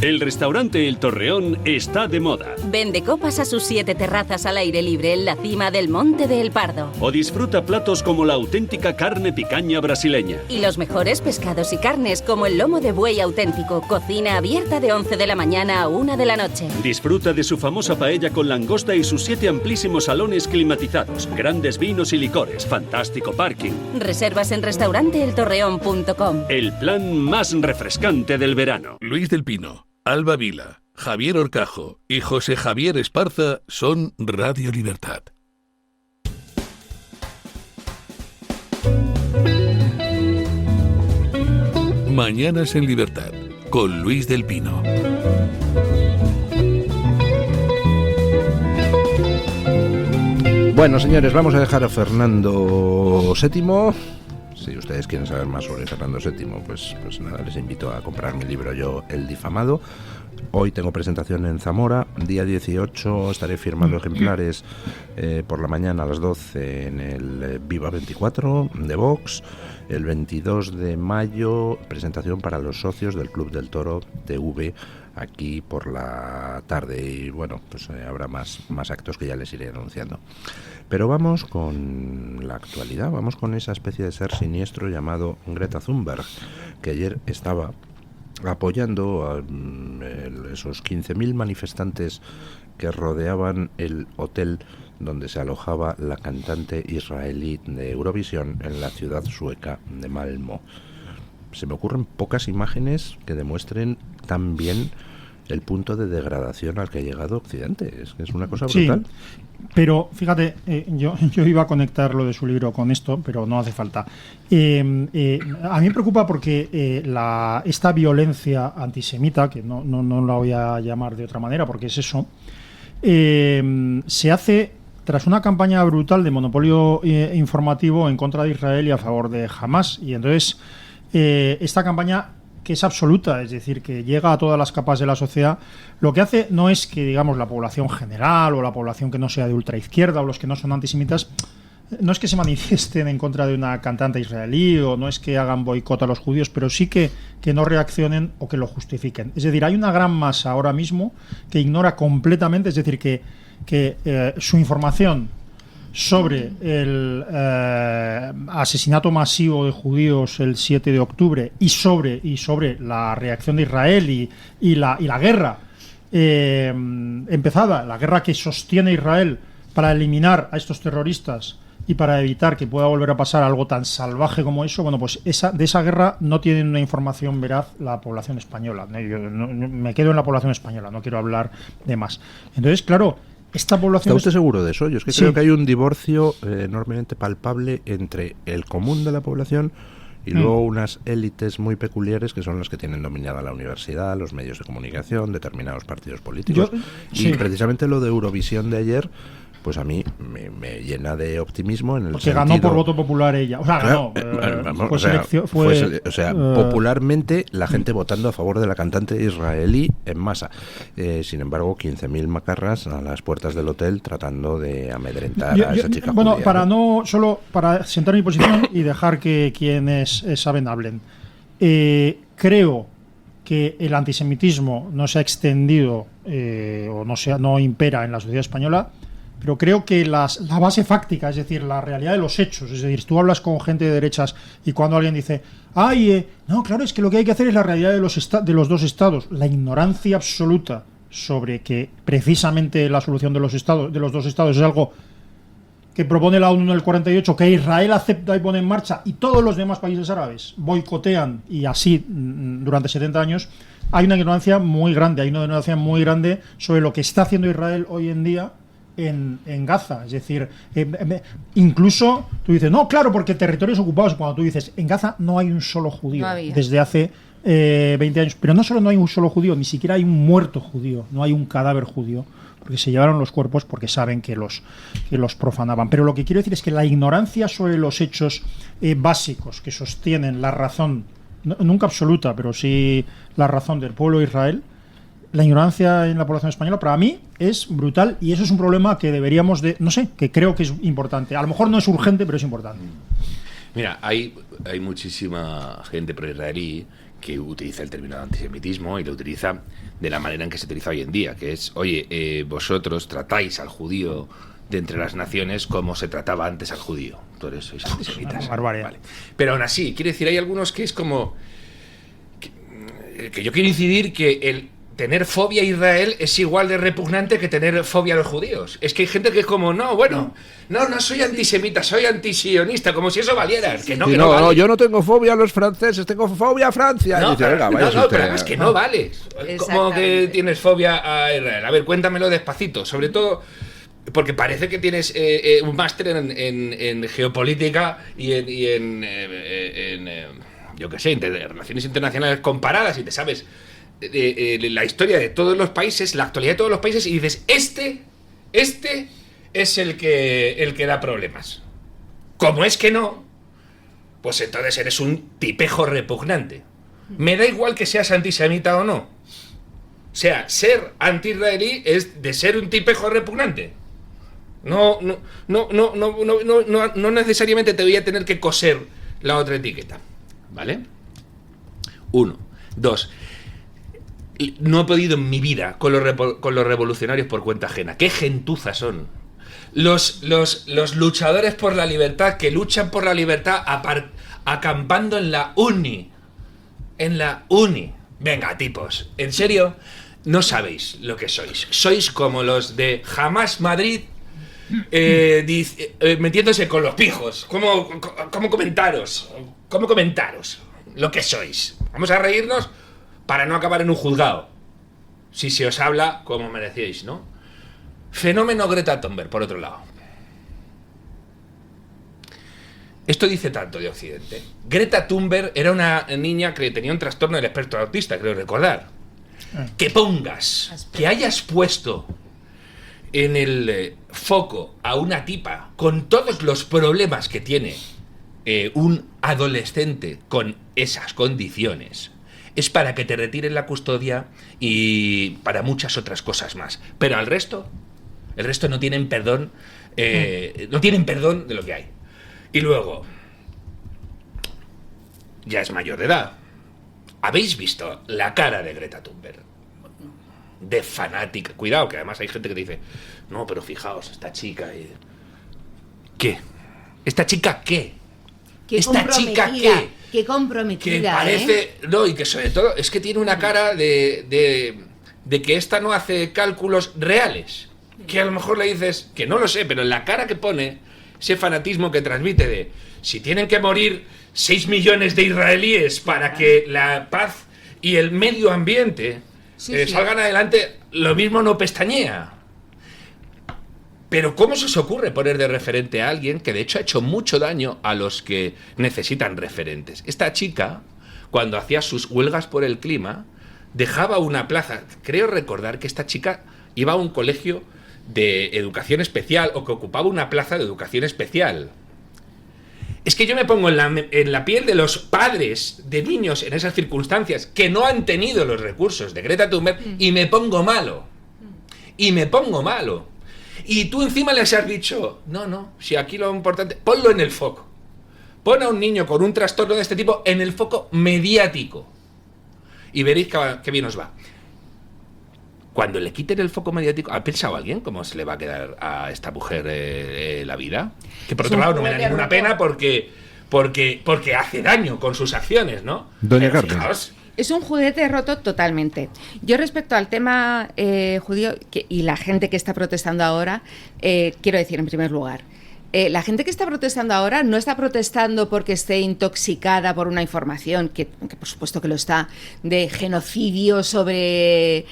El restaurante El Torreón está de moda. Vende copas a sus 7 terrazas al aire libre en la cima del Monte de El Pardo. O disfruta platos como la auténtica carne picaña brasileña. Y los mejores pescados y carnes como el lomo de buey auténtico. Cocina abierta de 11 de la mañana a 1 de la noche. Disfruta de su famosa paella con langosta y sus 7 amplísimos salones climatizados. Grandes vinos y licores. Fantástico parking. Reservas en restauranteeltorreón.com. El plan más refrescante del verano. Luis del Pino, Alba Vila, Javier Horcajo y José Javier Esparza son Radio Libertad. Mañanas en Libertad, con Luis del Pino. Bueno, señores, vamos a dejar a Fernando VII. Si ustedes quieren saber más sobre Fernando VII, pues nada, les invito a comprar mi libro Yo, el difamado. Hoy tengo presentación en Zamora, día 18 estaré firmando ejemplares por la mañana a las 12 en el Viva 24 de Vox. El 22 de mayo, presentación para los socios del Club del Toro TV aquí por la tarde. Y bueno, pues habrá más actos que ya les iré anunciando. Pero vamos con la actualidad, vamos con esa especie de ser siniestro llamado Greta Thunberg, que ayer estaba apoyando a esos 15.000 manifestantes que rodeaban el hotel donde se alojaba la cantante israelí de Eurovisión en la ciudad sueca de Malmö. Se me ocurren pocas imágenes que demuestren tan bien el punto de degradación al que ha llegado Occidente. Es que es una cosa brutal. Sí, pero fíjate, yo iba a conectar lo de su libro con esto, pero no hace falta. A mí me preocupa porque esta violencia antisemita, que no la voy a llamar de otra manera porque es eso, se hace tras una campaña brutal de monopolio informativo en contra de Israel y a favor de Hamas. Y entonces esta campaña, que es absoluta, es decir, que llega a todas las capas de la sociedad, lo que hace no es que, digamos, la población general o la población que no sea de ultraizquierda o los que no son antisemitas, no es que se manifiesten en contra de una cantante israelí o no es que hagan boicot a los judíos, pero sí que no reaccionen o que lo justifiquen. Es decir, hay una gran masa ahora mismo que ignora completamente, es decir, que su información sobre el asesinato masivo de judíos el 7 de octubre y sobre la reacción de Israel y la guerra empezada, la guerra que sostiene Israel para eliminar a estos terroristas y para evitar que pueda volver a pasar algo tan salvaje como eso, bueno, pues de esa guerra no tienen una información veraz la población española. Yo me quedo en la población española, no quiero hablar de más. Entonces, claro, esta población... ¿Está usted seguro de eso? Yo es que creo que hay un divorcio enormemente palpable entre el común de la población y luego unas élites muy peculiares que son las que tienen dominada la universidad, los medios de comunicación, determinados partidos políticos. Y precisamente lo de Eurovisión de ayer, pues a mí me llena de optimismo en el porque sentido... ganó por voto popular ella. O sea, ganó. Popularmente la gente votando a favor de la cantante israelí en masa. Sin embargo, 15.000 macarras a las puertas del hotel tratando de amedrentar a esa chica bueno, judía, solo para sentar mi posición y dejar que quienes saben hablen. Creo que el antisemitismo no se ha extendido o no impera en la sociedad española, pero creo que la base fáctica, es decir, la realidad de los hechos, es decir, tú hablas con gente de derechas y cuando alguien dice, no, claro, es que lo que hay que hacer es la realidad de los dos estados, la ignorancia absoluta sobre que precisamente la solución de los dos estados es algo que propone la ONU en el 48, que Israel acepta y pone en marcha y todos los demás países árabes boicotean y así durante 70 años, hay una ignorancia muy grande sobre lo que está haciendo Israel hoy en día en Gaza. Es decir, incluso tú dices, no, claro, porque territorios ocupados, cuando tú dices, en Gaza no hay un solo judío desde hace 20 años. Pero no solo no hay un solo judío, ni siquiera hay un muerto judío, no hay un cadáver judío, porque se llevaron los cuerpos porque saben que los profanaban. Pero lo que quiero decir es que la ignorancia sobre los hechos básicos que sostienen la razón, nunca absoluta, pero sí la razón del pueblo de Israel, la ignorancia en la población española, para mí es brutal, y eso es un problema que deberíamos de, no sé, que creo que es importante. A lo mejor no es urgente, pero es importante. Mira, hay muchísima gente pro-israelí que utiliza el término antisemitismo y lo utiliza de la manera en que se utiliza hoy en día, que es, oye, vosotros tratáis al judío de entre las naciones como se trataba antes al judío. Todos sois antisemitas. Barbaridad. Vale. Pero aún así, quiere decir, hay algunos que es como... Que yo quiero incidir que el tener fobia a Israel es igual de repugnante que tener fobia a los judíos. Es que hay gente que es como, no soy antisemita, soy antisionista, como si eso valiera. Que no, sí, que no vale. Yo no tengo fobia a los franceses, tengo fobia a Francia. No, dice, pero, pero es que no vale. ¿Cómo que tienes fobia a Israel? A ver, cuéntamelo despacito. Sobre todo porque parece que tienes un máster en geopolítica y en yo qué sé, relaciones internacionales comparadas, y te sabes la historia de todos los países, la actualidad de todos los países, y dices, este es el que da problemas. Como es que no, pues entonces eres un tipejo repugnante. Me da igual que seas antisemita o no. O sea, ser anti-israelí es de ser un tipejo repugnante. No necesariamente te voy a tener que coser la otra etiqueta. ¿Vale? 1. 2. No he podido en mi vida con los revolucionarios por cuenta ajena. ¡Qué gentuza son! Los luchadores por la libertad, que luchan por la libertad acampando en la uni. En la uni. Venga, tipos, ¿en serio? No sabéis lo que sois. Sois como los de Hamas Madrid, metiéndose con los pijos. ¿Cómo comentaros lo que sois? Vamos a reírnos para no acabar en un juzgado, si se os habla como merecíais, ¿no? Fenómeno Greta Thunberg, por otro lado. Esto dice tanto de Occidente. Greta Thunberg era una niña que tenía un trastorno del espectro autista, creo recordar. Que hayas puesto en el foco a una tipa con todos los problemas que tiene un adolescente con esas condiciones, es para que te retiren la custodia y para muchas otras cosas más. Pero al resto, no tienen perdón, no tienen perdón de lo que hay. Y luego, ya es mayor de edad. ¿Habéis visto la cara de Greta Thunberg? De fanática. Cuidado, que además hay gente que te dice, no, pero fijaos, esta chica... ¿Qué? ¿Esta chica qué? ¿Esta chica qué? Qué comprometida, que parece... No, y que sobre todo es que tiene una cara de que esta no hace cálculos reales. Que a lo mejor le dices, que no lo sé, pero en la cara que pone, ese fanatismo que transmite de si tienen que morir 6 millones de israelíes para que la paz y el medio ambiente salgan adelante, lo mismo no pestañea. Pero ¿cómo se os ocurre poner de referente a alguien que de hecho ha hecho mucho daño a los que necesitan referentes? Esta chica, cuando hacía sus huelgas por el clima, dejaba una plaza. Creo recordar que esta chica iba a un colegio de educación especial o que ocupaba una plaza de educación especial. Es que yo me pongo en la piel de los padres de niños en esas circunstancias que no han tenido los recursos de Greta Thunberg y me pongo malo. Y tú encima les has dicho, no, si aquí lo importante, ponlo en el foco. Pon a un niño con un trastorno de este tipo en el foco mediático. Y veréis que bien os va. Cuando le quiten el foco mediático, ¿ha pensado alguien cómo se le va a quedar a esta mujer la vida? Que por otro lado no me da ninguna pena porque hace daño con sus acciones, ¿no? Doña Carmen. Es un juguete roto totalmente. Yo respecto al tema judío y la gente que está protestando ahora, quiero decir en primer lugar, La gente que está protestando ahora no está protestando porque esté intoxicada por una información, que por supuesto que lo está, de genocidio sobre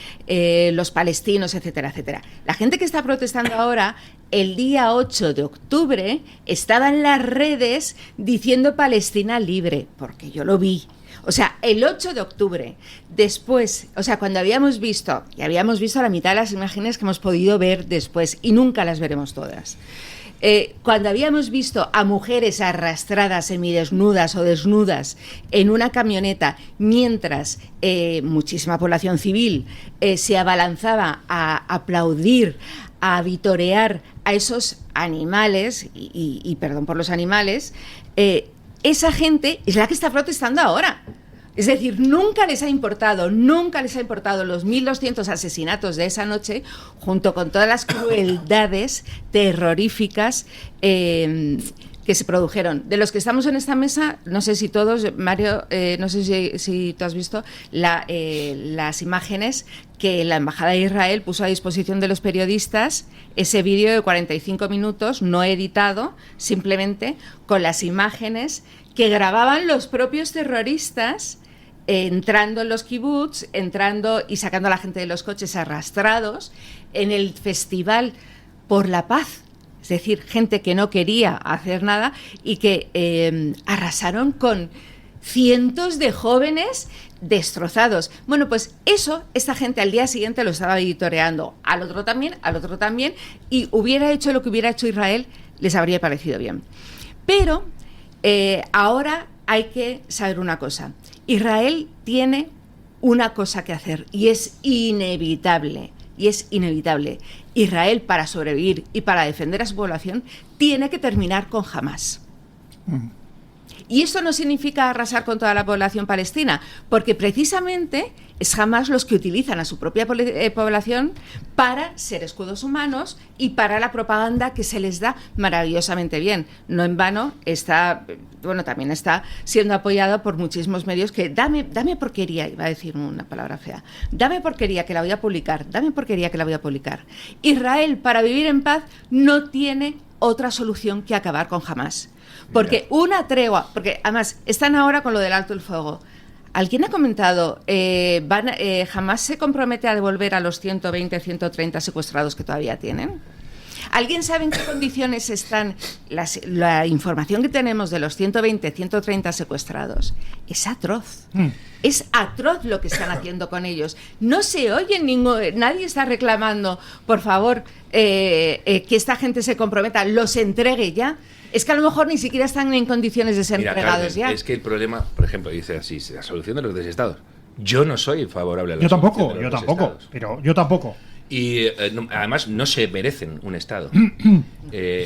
los palestinos, etcétera, etcétera. La gente que está protestando ahora, el día 8 de octubre, estaba en las redes diciendo Palestina libre, porque yo lo vi. O sea, el 8 de octubre, después, o sea, cuando habíamos visto la mitad de las imágenes que hemos podido ver después, y nunca las veremos todas. Cuando habíamos visto a mujeres arrastradas semidesnudas o desnudas en una camioneta mientras muchísima población civil se abalanzaba a aplaudir, a vitorear a esos animales, y perdón por los animales, esa gente es la que está protestando ahora. Es decir, nunca les ha importado los 1.200 asesinatos de esa noche, junto con todas las crueldades terroríficas que se produjeron. De los que estamos en esta mesa, no sé si todos, Mario, no sé si tú has visto las imágenes que la Embajada de Israel puso a disposición de los periodistas, ese vídeo de 45 minutos, no editado, simplemente con las imágenes que grababan los propios terroristas entrando en los kibutz, entrando y sacando a la gente de los coches arrastrados en el Festival por la Paz. Es decir, gente que no quería hacer nada y que arrasaron con cientos de jóvenes destrozados. Bueno, pues eso, esta gente al día siguiente lo estaba editoreando, al otro también, y hubiera hecho lo que hubiera hecho Israel, les habría parecido bien. Pero ahora hay que saber una cosa. Israel tiene una cosa que hacer y es inevitable. Israel, para sobrevivir y para defender a su población, tiene que terminar con Hamás. Y esto no significa arrasar con toda la población palestina, porque precisamente es Hamás los que utilizan a su propia población para ser escudos humanos y para la propaganda que se les da maravillosamente bien. No en vano también está siendo apoyado por muchísimos medios que dame porquería, iba a decir una palabra fea, dame porquería que la voy a publicar. Israel, para vivir en paz, no tiene otra solución que acabar con Hamás. Porque una tregua, porque además están ahora con lo del alto el fuego. ¿Alguien ha comentado, Hamás se compromete a devolver a los 120, 130 secuestrados que todavía tienen? ¿Alguien sabe en qué condiciones están la información que tenemos de los 120, 130 secuestrados? Es atroz. Es atroz lo que están haciendo con ellos. No se oye nadie está reclamando, por favor, que esta gente se comprometa, los entregue ya. Es que a lo mejor ni siquiera están en condiciones de ser entregados, Carmen, ya. Es que el problema, por ejemplo, dice así, la solución de los desestados. Yo no soy favorable a la Yo solución de los desestados. Yo tampoco. Y además no se merecen un Estado.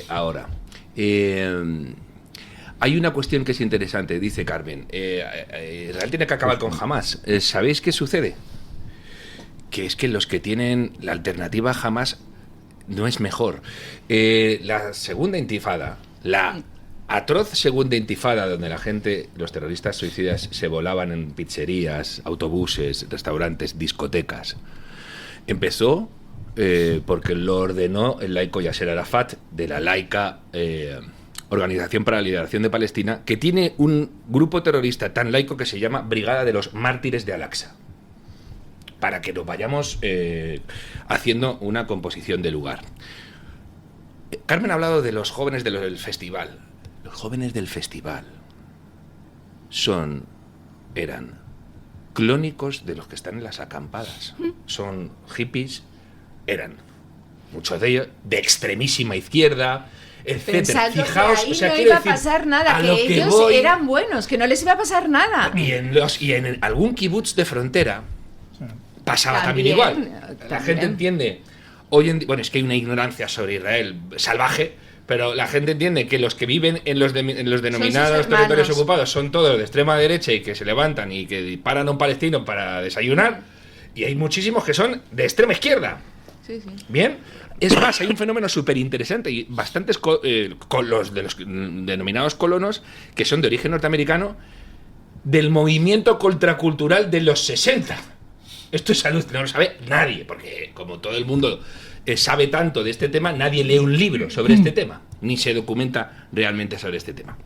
Ahora, hay una cuestión que es interesante, dice Carmen. Israel tiene que acabar con Hamás. ¿Sabéis qué sucede? Que es que los que tienen la alternativa a Hamás no es mejor. La segunda intifada, la atroz segunda intifada, donde los terroristas suicidas se volaban en pizzerías, autobuses, restaurantes, discotecas, empezó porque lo ordenó el laico Yasser Arafat, de la laica Organización para la Liberación de Palestina, que tiene un grupo terrorista tan laico que se llama Brigada de los Mártires de Al-Aqsa, para que nos vayamos haciendo una composición de lugar. Carmen ha hablado de los jóvenes del festival. Los jóvenes del festival eran clónicos de los que están en las acampadas. Son hippies, muchos de ellos de extremísima izquierda, etcétera. Fijaos, que ahí no iba a pasar nada, que ellos eran buenos, que no les iba a pasar nada. Y en algún kibutz de frontera pasaba también igual. La gente entiende hoy en día, bueno, es que hay una ignorancia sobre Israel salvaje, pero la gente entiende que los que viven en los denominados territorios ocupados son todos de extrema derecha y que se levantan y que disparan a un palestino para desayunar, y hay muchísimos que son de extrema izquierda. Sí. Bien, es más, hay un fenómeno súper interesante y bastantes los de los denominados colonos, que son de origen norteamericano, del movimiento contracultural de los 60. Esto es salud, no lo sabe nadie, porque como todo el mundo sabe tanto de este tema, nadie lee un libro sobre este tema. ni se documenta realmente sobre este tema.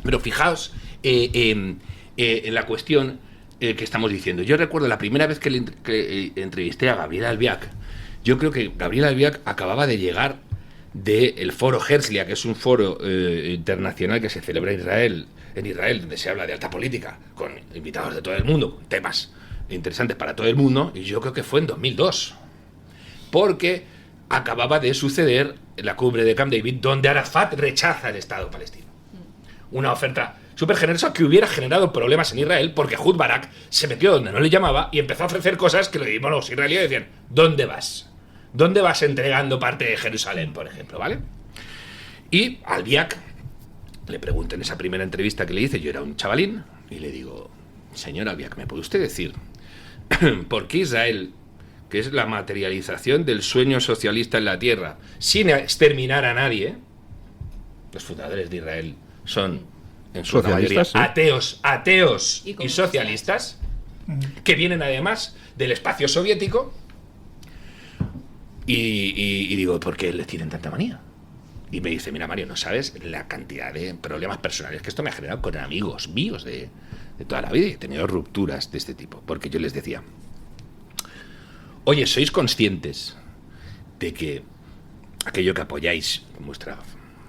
Pero fijaos en la cuestión que estamos diciendo. Yo recuerdo la primera vez que entrevisté a Gabriel Albiac. Yo creo que Gabriel Albiac acababa de llegar del foro Herzliya, que es un foro internacional que se celebra en Israel, donde se habla de alta política, con invitados de todo el mundo, con temas interesantes para todo el mundo, y yo creo que fue en 2002, porque acababa de suceder la cumbre de Camp David, donde Arafat rechaza el Estado palestino. Una oferta súper generosa que hubiera generado problemas en Israel, porque Ehud Barak se metió donde no le llamaba y empezó a ofrecer cosas que los israelíes decían, ¿dónde vas? ¿Dónde vas entregando parte de Jerusalén, por ejemplo? ¿Vale? Y Albiac le pregunto en esa primera entrevista que le hice, yo era un chavalín, y le digo, señor Albiac, ¿me puede usted decir por qué Israel, que es la materialización del sueño socialista en la tierra, sin exterminar a nadie, los fundadores de Israel son en su mayoría ateos y socialistas, que vienen además del espacio soviético, y digo, ¿por qué les tienen tanta manía? Y me dice, mira Mario, no sabes la cantidad de problemas personales que esto me ha generado con amigos míos de toda la vida, y he tenido rupturas de este tipo, porque yo les decía, oye, ¿sois conscientes de que aquello que apoyáis, vuestra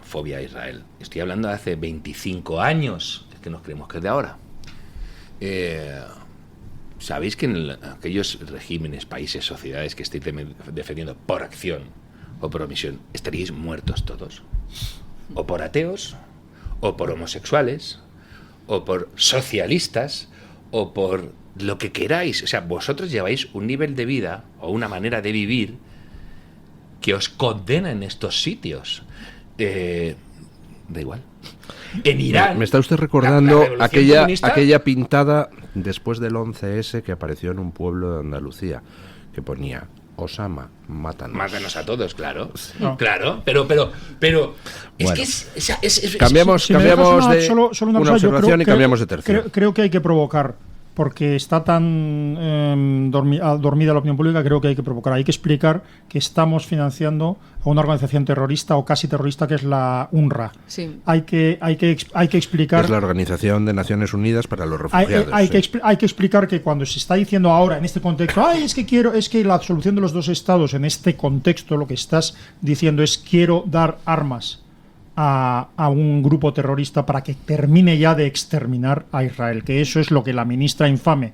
fobia a Israel, estoy hablando de hace 25 años, es que nos creemos que es de ahora, ¿sabéis que en aquellos regímenes, países, sociedades que estáis defendiendo por acción o por omisión, estaríais muertos todos? O por ateos, o por homosexuales, o por socialistas, o por lo que queráis. O sea, vosotros lleváis un nivel de vida o una manera de vivir que os condena en estos sitios. Da igual. En Irán... Me está usted recordando aquella pintada después del 11S que apareció en un pueblo de Andalucía, que ponía: Osama, mátanos. Mátanos a todos, claro. No. Claro, pero es bueno, que es cambiamos de una observación y cambiamos de tercio. Creo que hay que provocar, porque está tan dormida la opinión pública. Creo que hay que provocar, hay que explicar que estamos financiando a una organización terrorista o casi terrorista, que es la UNRWA. Sí. Hay que explicar. Es la Organización de Naciones Unidas para los Refugiados. Hay que explicar que cuando se está diciendo ahora en este contexto, es que la solución de los dos estados en este contexto, lo que estás diciendo es quiero dar armas a un grupo terrorista para que termine ya de exterminar a Israel, que eso es lo que la ministra infame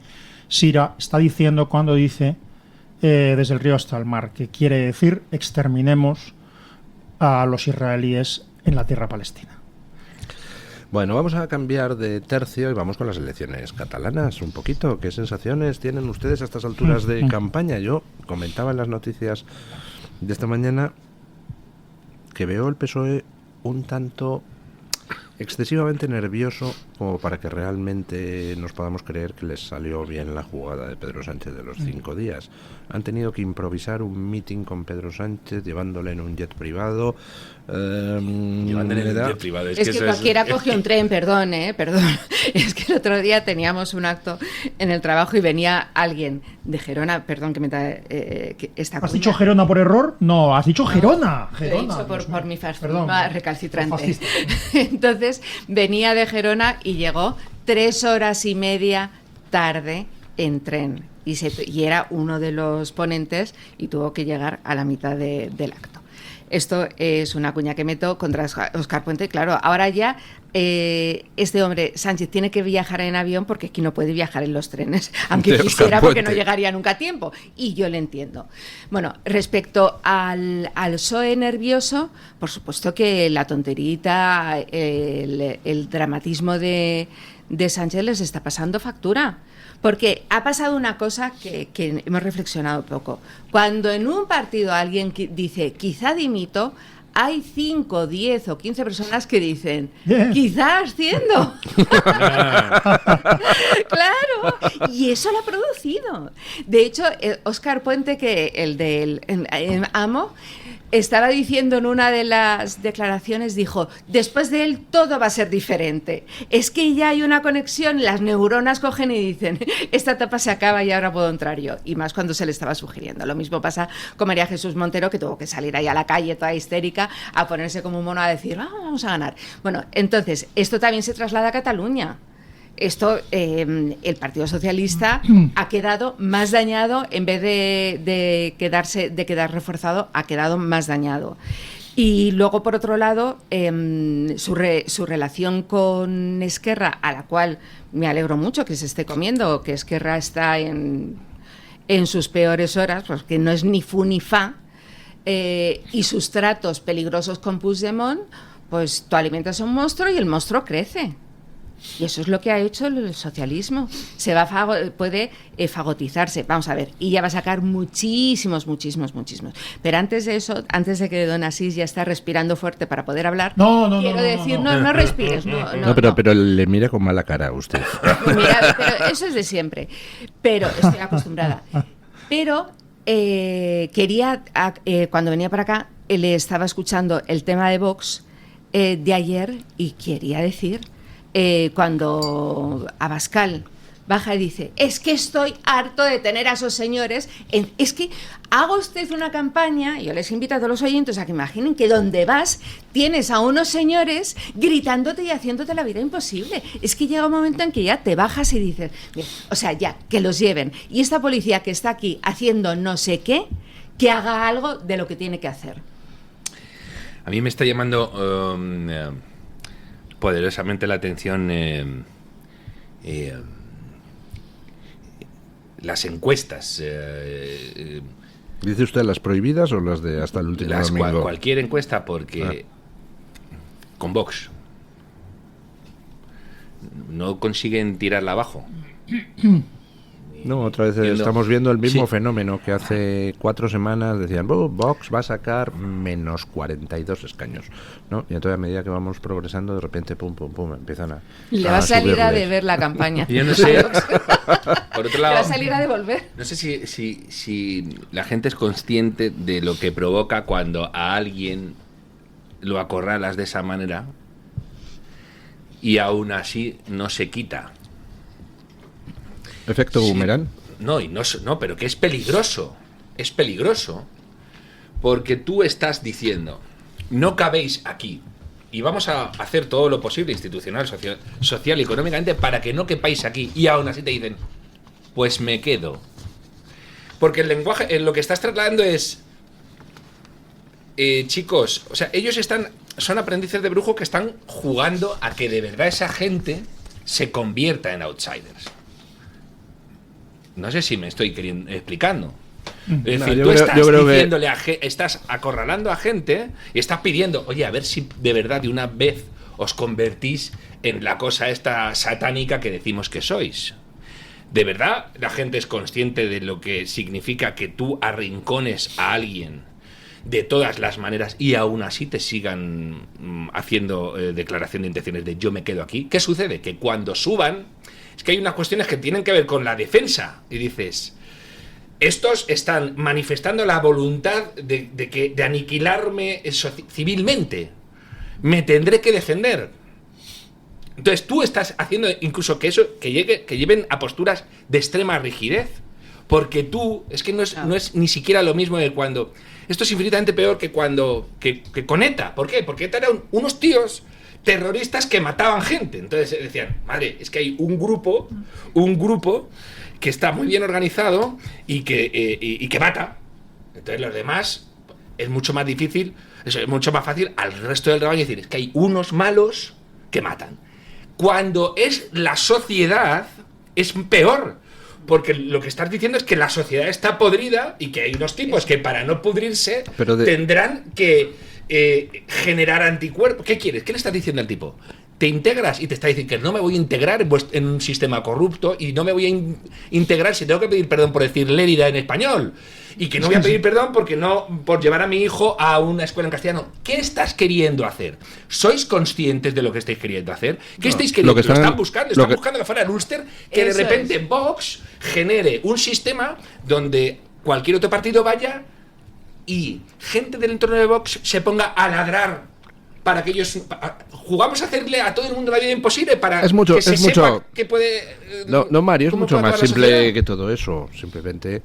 Sira está diciendo cuando dice desde el río hasta el mar, que quiere decir exterminemos a los israelíes en la tierra palestina. Bueno, vamos a cambiar de tercio y vamos con las elecciones catalanas un poquito. ¿Qué sensaciones tienen ustedes a estas alturas de campaña? Yo comentaba en las noticias de esta mañana que veo el PSOE un tanto excesivamente nervioso como para que realmente nos podamos creer que les salió bien la jugada de Pedro Sánchez de los 5 días. Han tenido que improvisar un meeting con Pedro Sánchez, llevándole en un jet privado. Llevándole en un jet privado. Es que cualquiera coge un tren, perdón. Es que el otro día teníamos un acto en el trabajo y venía alguien de Gerona, perdón que me esta ¿Has dicho Gerona por error? No, has dicho Gerona. Lo he dicho por mi fascismo recalcitrante. Entonces venía de Gerona y llegó 3 horas y media tarde en tren. Y era uno de los ponentes y tuvo que llegar a la mitad del acto. Esto es una cuña que meto contra Óscar Puente. Claro, ahora ya este hombre, Sánchez, tiene que viajar en avión porque aquí no puede viajar en los trenes, aunque quisiera, porque no llegaría nunca a tiempo. Y yo le entiendo. Bueno, respecto al PSOE nervioso, por supuesto que la tonterita, el dramatismo de Sánchez les está pasando factura. Porque ha pasado una cosa que hemos reflexionado poco. Cuando en un partido alguien dice, quizá dimito, hay 5, 10 o 15 personas que dicen, quizá asciendo. Claro, y eso lo ha producido. De hecho, Óscar Puente, que el del Amo, estaba diciendo en una de las declaraciones, dijo, después de él todo va a ser diferente. Es que ya hay una conexión, las neuronas cogen y dicen, esta etapa se acaba y ahora puedo entrar yo. Y más cuando se le estaba sugiriendo. Lo mismo pasa con María Jesús Montero, que tuvo que salir ahí a la calle toda histérica a ponerse como un mono a decir, vamos a ganar. Bueno, entonces, esto también se traslada a Cataluña. Esto, el Partido Socialista ha quedado más dañado en vez de quedar reforzado, ha quedado más dañado. Y luego, por otro lado, su relación con Esquerra, a la cual me alegro mucho que se esté comiendo, que Esquerra está en sus peores horas, porque no es ni fu ni fa, y sus tratos peligrosos con Puigdemont, pues tú alimentas a un monstruo y el monstruo crece. Y eso es lo que ha hecho el socialismo. Puede fagotizarse, vamos a ver, y ya va a sacar muchísimos. Pero antes de eso, antes de que don Asís ya está respirando fuerte para poder hablar, quiero decir, no respires. Pero le mire con mala cara a usted. Mira, pero eso es de siempre. Pero estoy acostumbrada. Pero quería, cuando venía para acá, le estaba escuchando el tema de Vox de ayer y quería decir... cuando Abascal baja y dice, es que estoy harto de tener a esos señores, es que haga usted una campaña, y yo les invito a todos los oyentes a que imaginen que donde vas tienes a unos señores gritándote y haciéndote la vida imposible. Es que llega un momento en que ya te bajas y dices, o sea, ya, que los lleven. Y esta policía que está aquí haciendo no sé qué, que haga algo de lo que tiene que hacer. A mí me está llamando... poderosamente la atención las encuestas. ¿Dice usted las prohibidas o las de hasta el último domingo? Cualquier encuesta, porque con Vox no consiguen tirarla abajo. No, otra vez estamos viendo el mismo fenómeno que hace 4 semanas decían, Vox va a sacar menos 42 escaños, ¿no? Y entonces a medida que vamos progresando, de repente, pum, empiezan a le va a salir a deber la campaña. Yo no sé, por otro lado, le va a salir a devolver. No sé si la gente es consciente de lo que provoca cuando a alguien lo acorralas de esa manera y aún así no se quita. ¿Efecto boomerang? No, pero que es peligroso. Es peligroso porque tú estás diciendo, no cabéis aquí y vamos a hacer todo lo posible institucional, social y económicamente para que no quepáis aquí, y aún así te dicen, pues me quedo. Porque el lenguaje, lo que estás trasladando es, chicos, o sea, ellos son aprendices de brujo que están jugando a que de verdad esa gente se convierta en outsiders. No sé si me estoy explicando. Es decir, tú estás diciéndole estás acorralando a gente y estás pidiendo, oye, a ver si de verdad de una vez os convertís en la cosa esta satánica que decimos que sois. ¿De verdad la gente es consciente de lo que significa que tú arrincones a alguien de todas las maneras y aún así te sigan haciendo declaración de intenciones de yo me quedo aquí? ¿Qué sucede? Que cuando suban, es que hay unas cuestiones que tienen que ver con la defensa. Y dices, estos están manifestando la voluntad de aniquilarme civilmente. Me tendré que defender. Entonces tú estás haciendo incluso que lleven a posturas de extrema rigidez. Porque tú, es que no es ni siquiera lo mismo de cuando... Esto es infinitamente peor que cuando... que con ETA. ¿Por qué? Porque ETA eran unos tíos terroristas que mataban gente. Entonces decían, madre, es que hay un grupo que está muy bien organizado y que mata. Entonces los demás es mucho más difícil, es mucho más fácil al resto del rebaño decir, es que hay unos malos que matan. Cuando es la sociedad, es peor. Porque lo que estás diciendo es que la sociedad está podrida y que hay unos tipos que para no pudrirse tendrán que generar anticuerpos. ¿Qué quieres? ¿Qué le estás diciendo al tipo? Te integras y te está diciendo que no me voy a integrar en un sistema corrupto y no me voy a integrar si tengo que pedir perdón por decir lérida en español y que no voy a pedir perdón por llevar a mi hijo a una escuela en castellano. ¿Qué estás queriendo hacer? ¿Sois conscientes de lo que estáis queriendo hacer? ¿Qué estáis queriendo? Lo están buscando. Están buscando que fuera el Ulster que de repente Vox genere un sistema donde cualquier otro partido vaya y gente del entorno de Vox se ponga a ladrar para que ellos jugamos a hacerle a todo el mundo la vida imposible para que se sepa que puede... No, Mario, es mucho más simple que todo eso. Simplemente,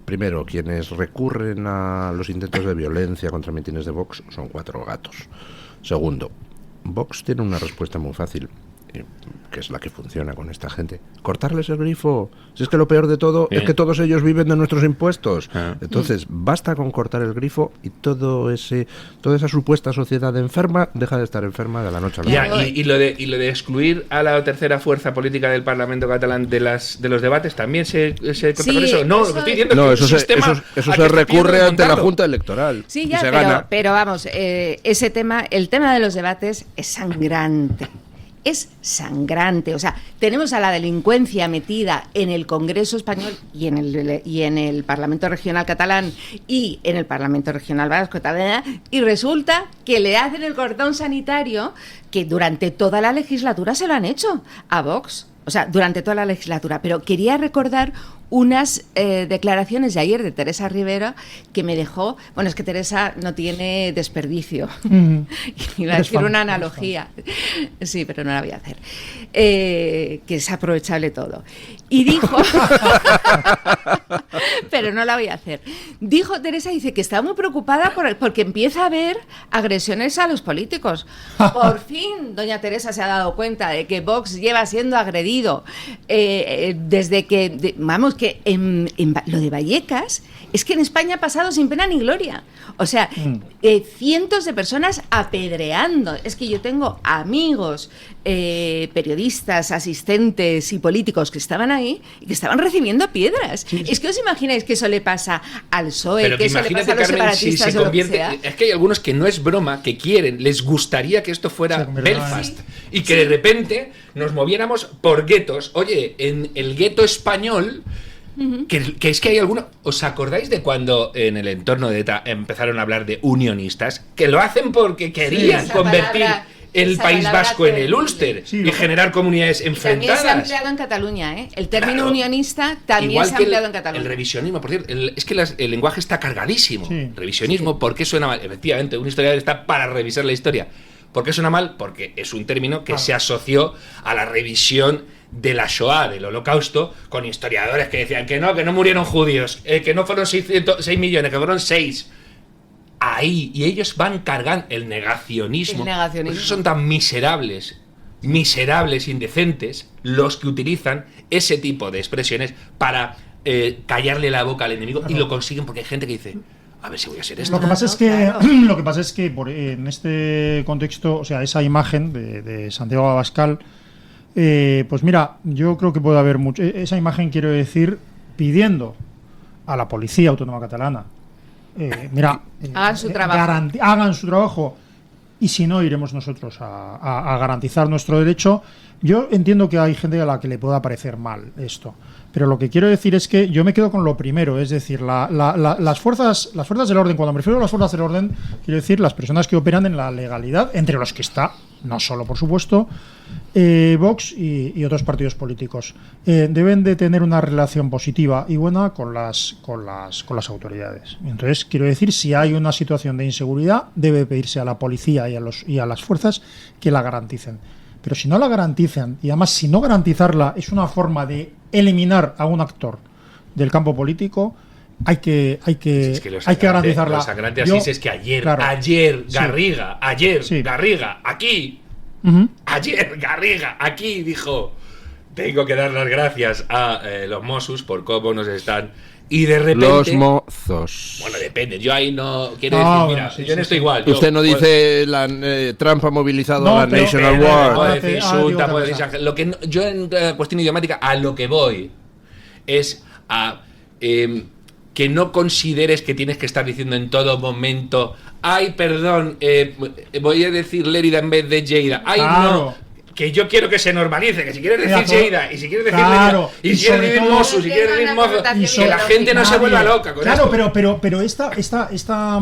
primero, quienes recurren a los intentos de violencia contra mítines de Vox son 4 gatos. Segundo, Vox tiene una respuesta muy fácil, que es la que funciona con esta gente: cortarles el grifo. Si es que lo peor de todo es que todos ellos viven de nuestros impuestos. Entonces basta con cortar el grifo y toda esa supuesta sociedad enferma deja de estar enferma de la noche a la mañana. Y lo de excluir a la tercera fuerza política del Parlamento catalán de los debates también se corta con eso. No, lo que estoy diciendo es que eso se recurre ante la Junta Electoral. Sí, ya, pero vamos, el tema de los debates es sangrante. Es sangrante, o sea, tenemos a la delincuencia metida en el Congreso español y en el Parlamento Regional catalán y en el Parlamento Regional vasco, y resulta que le hacen el cordón sanitario que durante toda la legislatura se lo han hecho a Vox. O sea, durante toda la legislatura. Pero quería recordar unas declaraciones de ayer de Teresa Rivera que me dejó... Bueno, es que Teresa no tiene desperdicio. Iba a decir una analogía. Sí, pero no la voy a hacer. Que es aprovechable todo. Y dijo... pero no la voy a hacer. Dijo Teresa, dice que está muy preocupada porque empieza a haber agresiones a los políticos. Por fin, doña Teresa se ha dado cuenta de que Vox lleva siendo agredido desde que, que lo de Vallecas es que en España ha pasado sin pena ni gloria. O sea, cientos de personas apedreando. Es que yo tengo amigos, periodistas, asistentes y políticos que estaban ahí y que estaban recibiendo piedras. Sí. Es que os imagináis que eso le pasa al PSOE, pero que eso le pasa a los separatistas, si se convierte, es que hay algunos que no es broma, que les gustaría que esto fuera Belfast y que de repente nos moviéramos por guetos. Oye, en el gueto español... Que es que hay algunos... ¿Os acordáis de cuando en el entorno de ETA empezaron a hablar de unionistas? Que lo hacen porque querían convertir el País Vasco en el Ulster y generar comunidades enfrentadas. También se ha empleado en Cataluña, ¿eh? El término unionista también se ha empleado en Cataluña. El revisionismo, por cierto, es que el lenguaje está cargadísimo. Revisionismo, ¿por qué suena mal? Efectivamente, un historiador está para revisar la historia. ¿Por qué suena mal? Porque es un término que se asoció a la revisión de la Shoah, del Holocausto, con historiadores que decían que no murieron judíos, que no fueron 6 millones, que fueron 6. Ahí, y ellos van cargando el negacionismo. Por eso son tan miserables, indecentes, los que utilizan ese tipo de expresiones para callarle la boca al enemigo, y lo consiguen porque hay gente que dice... A ver si voy a ser esto. Lo que pasa es que en este contexto, o sea, esa imagen de Santiago Abascal, pues mira, yo creo que puede haber mucho. Esa imagen, quiero decir, pidiendo a la Policía Autónoma Catalana, hagan su trabajo, y si no, iremos nosotros a garantizar nuestro derecho. Yo entiendo que hay gente a la que le pueda parecer mal esto, pero lo que quiero decir es que yo me quedo con lo primero, es decir, las fuerzas del orden. Cuando me refiero a las fuerzas del orden, quiero decir las personas que operan en la legalidad, entre los que está, no solo por supuesto, Vox y otros partidos políticos. Deben de tener una relación positiva y buena con las autoridades. Entonces, quiero decir, si hay una situación de inseguridad, debe pedirse a la policía y a las fuerzas que la garanticen. Pero si no la garantizan, y además si no garantizarla es una forma de eliminar a un actor del campo político, hay que garantizarla. Lo sangrante así es que ayer Garriga, aquí, ayer Garriga, aquí dijo: tengo que dar las gracias a los Mossos por cómo nos están... Y de repente... Los mozos. Bueno, depende. Yo ahí no quiero decir, mira, yo no estoy igual. Usted no dice Trump ha movilizado a la National Guard. Puede decir insulta, puede decir Ángel. Lo que yo en cuestión idiomática a lo que voy es a que no consideres que tienes que estar diciendo en todo momento: ay, perdón, voy a decir Lérida en vez de Lleida. Ay, no. que yo quiero que se normalice, que si quieres decir Mira, Lleida, y si quieres decir claro, y si quieres decir Mossos, si quieres decir Mozo, que la gente no se vuelva loca con claro, esto. pero esta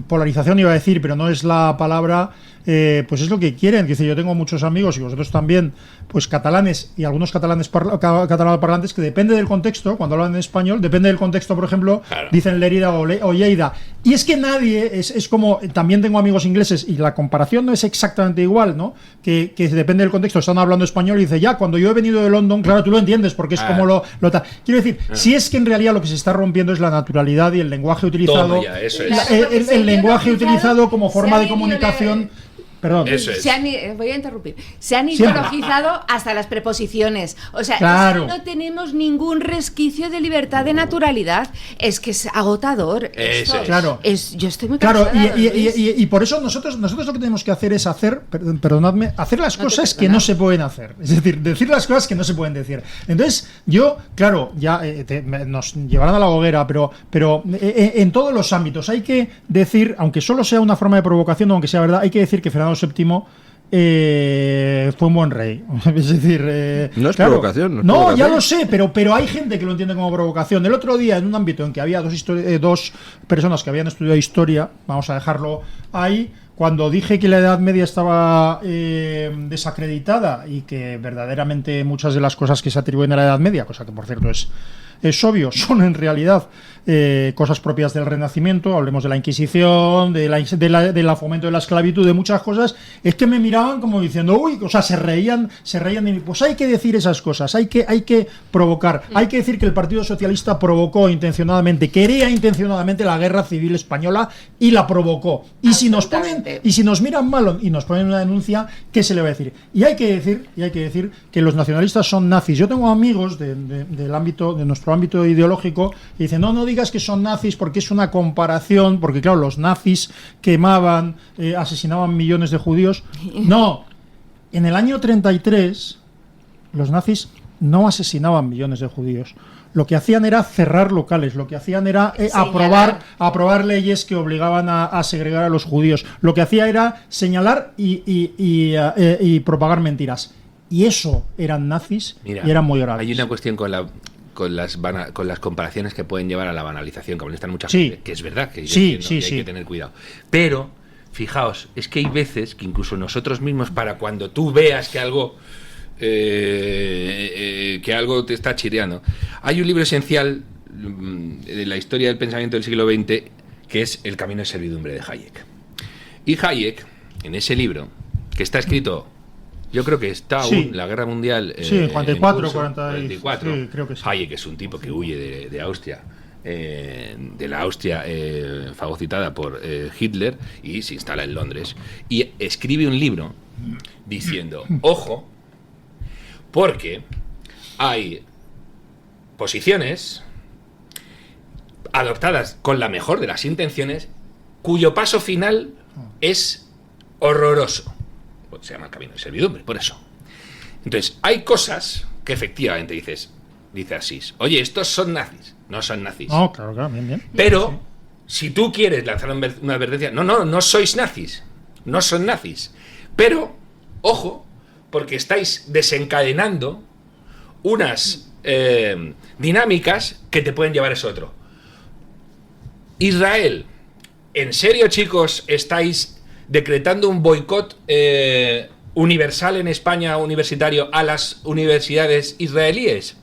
polarización iba a decir, pero no es la palabra. Pues es lo que quieren. Dice, yo tengo muchos amigos y vosotros también, pues catalanes y algunos catalanes parlantes que depende del contexto, cuando hablan en español, depende del contexto, por ejemplo, claro, dicen Lérida o Lleida. Y es que nadie, es como, también tengo amigos ingleses y la comparación no es exactamente igual, ¿no? Que depende del contexto, están hablando español y dice, ya, cuando yo he venido de London, claro, tú lo entiendes porque es como lo tal. Quiero decir, si es que en realidad lo que se está rompiendo es la naturalidad y el lenguaje utilizado, ya, eso es. el lenguaje utilizado como forma de comunicación. Perdón. Eso es. Voy a interrumpir. Se han ideologizado hasta las preposiciones. O sea, claro, no tenemos ningún resquicio de libertad de naturalidad. Es que es agotador. Eso es. Claro. Yo estoy muy cansada. Claro, y por eso nosotros lo que tenemos que hacer es hacer las cosas que no se pueden hacer. Es decir, decir las cosas que no se pueden decir. Entonces, yo, claro, ya nos llevarán a la hoguera, pero en todos los ámbitos hay que decir, aunque solo sea una forma de provocación, aunque sea verdad, hay que decir que Fernando VII fue un buen rey. Es decir, no es claro, provocación. No, ya lo sé, pero hay gente que lo entiende como provocación. El otro día, en un ámbito en que había dos personas que habían estudiado historia, vamos a dejarlo ahí, cuando dije que la Edad Media estaba desacreditada y que verdaderamente muchas de las cosas que se atribuyen a la Edad Media, cosa que por cierto es obvio, son en realidad cosas propias del Renacimiento, hablemos de la Inquisición, de la fomento de la esclavitud, de muchas cosas, es que me miraban como diciendo, uy, o sea, se reían de mí. Pues hay que decir esas cosas, hay que provocar, hay que decir que el Partido Socialista provocó intencionadamente, quería intencionadamente la Guerra Civil Española y la provocó. Y si nos miran mal y nos ponen una denuncia, ¿qué se le va a decir? Y hay que decir que los nacionalistas son nazis. Yo tengo amigos del ámbito, de nuestro ámbito ideológico, que dicen, no digas que son nazis porque es una comparación, porque claro, los nazis quemaban, asesinaban millones de judíos. No, en el año 33 los nazis no asesinaban millones de judíos. Lo que hacían era cerrar locales, lo que hacían era aprobar leyes que obligaban a segregar a los judíos. Lo que hacía era señalar y propagar mentiras. Y eso eran nazis. Mira, y eran muy graves. Hay una cuestión con las comparaciones que pueden llevar a la banalización, que molestan mucha gente, que es verdad que, hay que tener cuidado. Pero, fijaos, es que hay veces que incluso nosotros mismos, para cuando tú veas que algo te está chireando, hay un libro esencial de la historia del pensamiento del siglo XX que es El camino de servidumbre de Hayek. Y Hayek, en ese libro, que está escrito, yo creo que está aún la Guerra Mundial 44, 44, sí, creo que sí. Hayek es un tipo que huye de Austria, de la Austria fagocitada por Hitler, y se instala en Londres y escribe un libro diciendo, ojo, porque hay posiciones adoptadas con la mejor de las intenciones cuyo paso final es horroroso. Se llama el camino de servidumbre, por eso. Entonces, hay cosas que efectivamente dice Asís, oye, estos son nazis. No son nazis. No, claro, bien. Pero, si tú quieres lanzar una advertencia, no sois nazis. No son nazis. Pero, ojo, porque estáis desencadenando unas dinámicas que te pueden llevar a eso otro. Israel, ¿en serio, chicos, estáis decretando un boicot universal en España, universitario, a las universidades israelíes?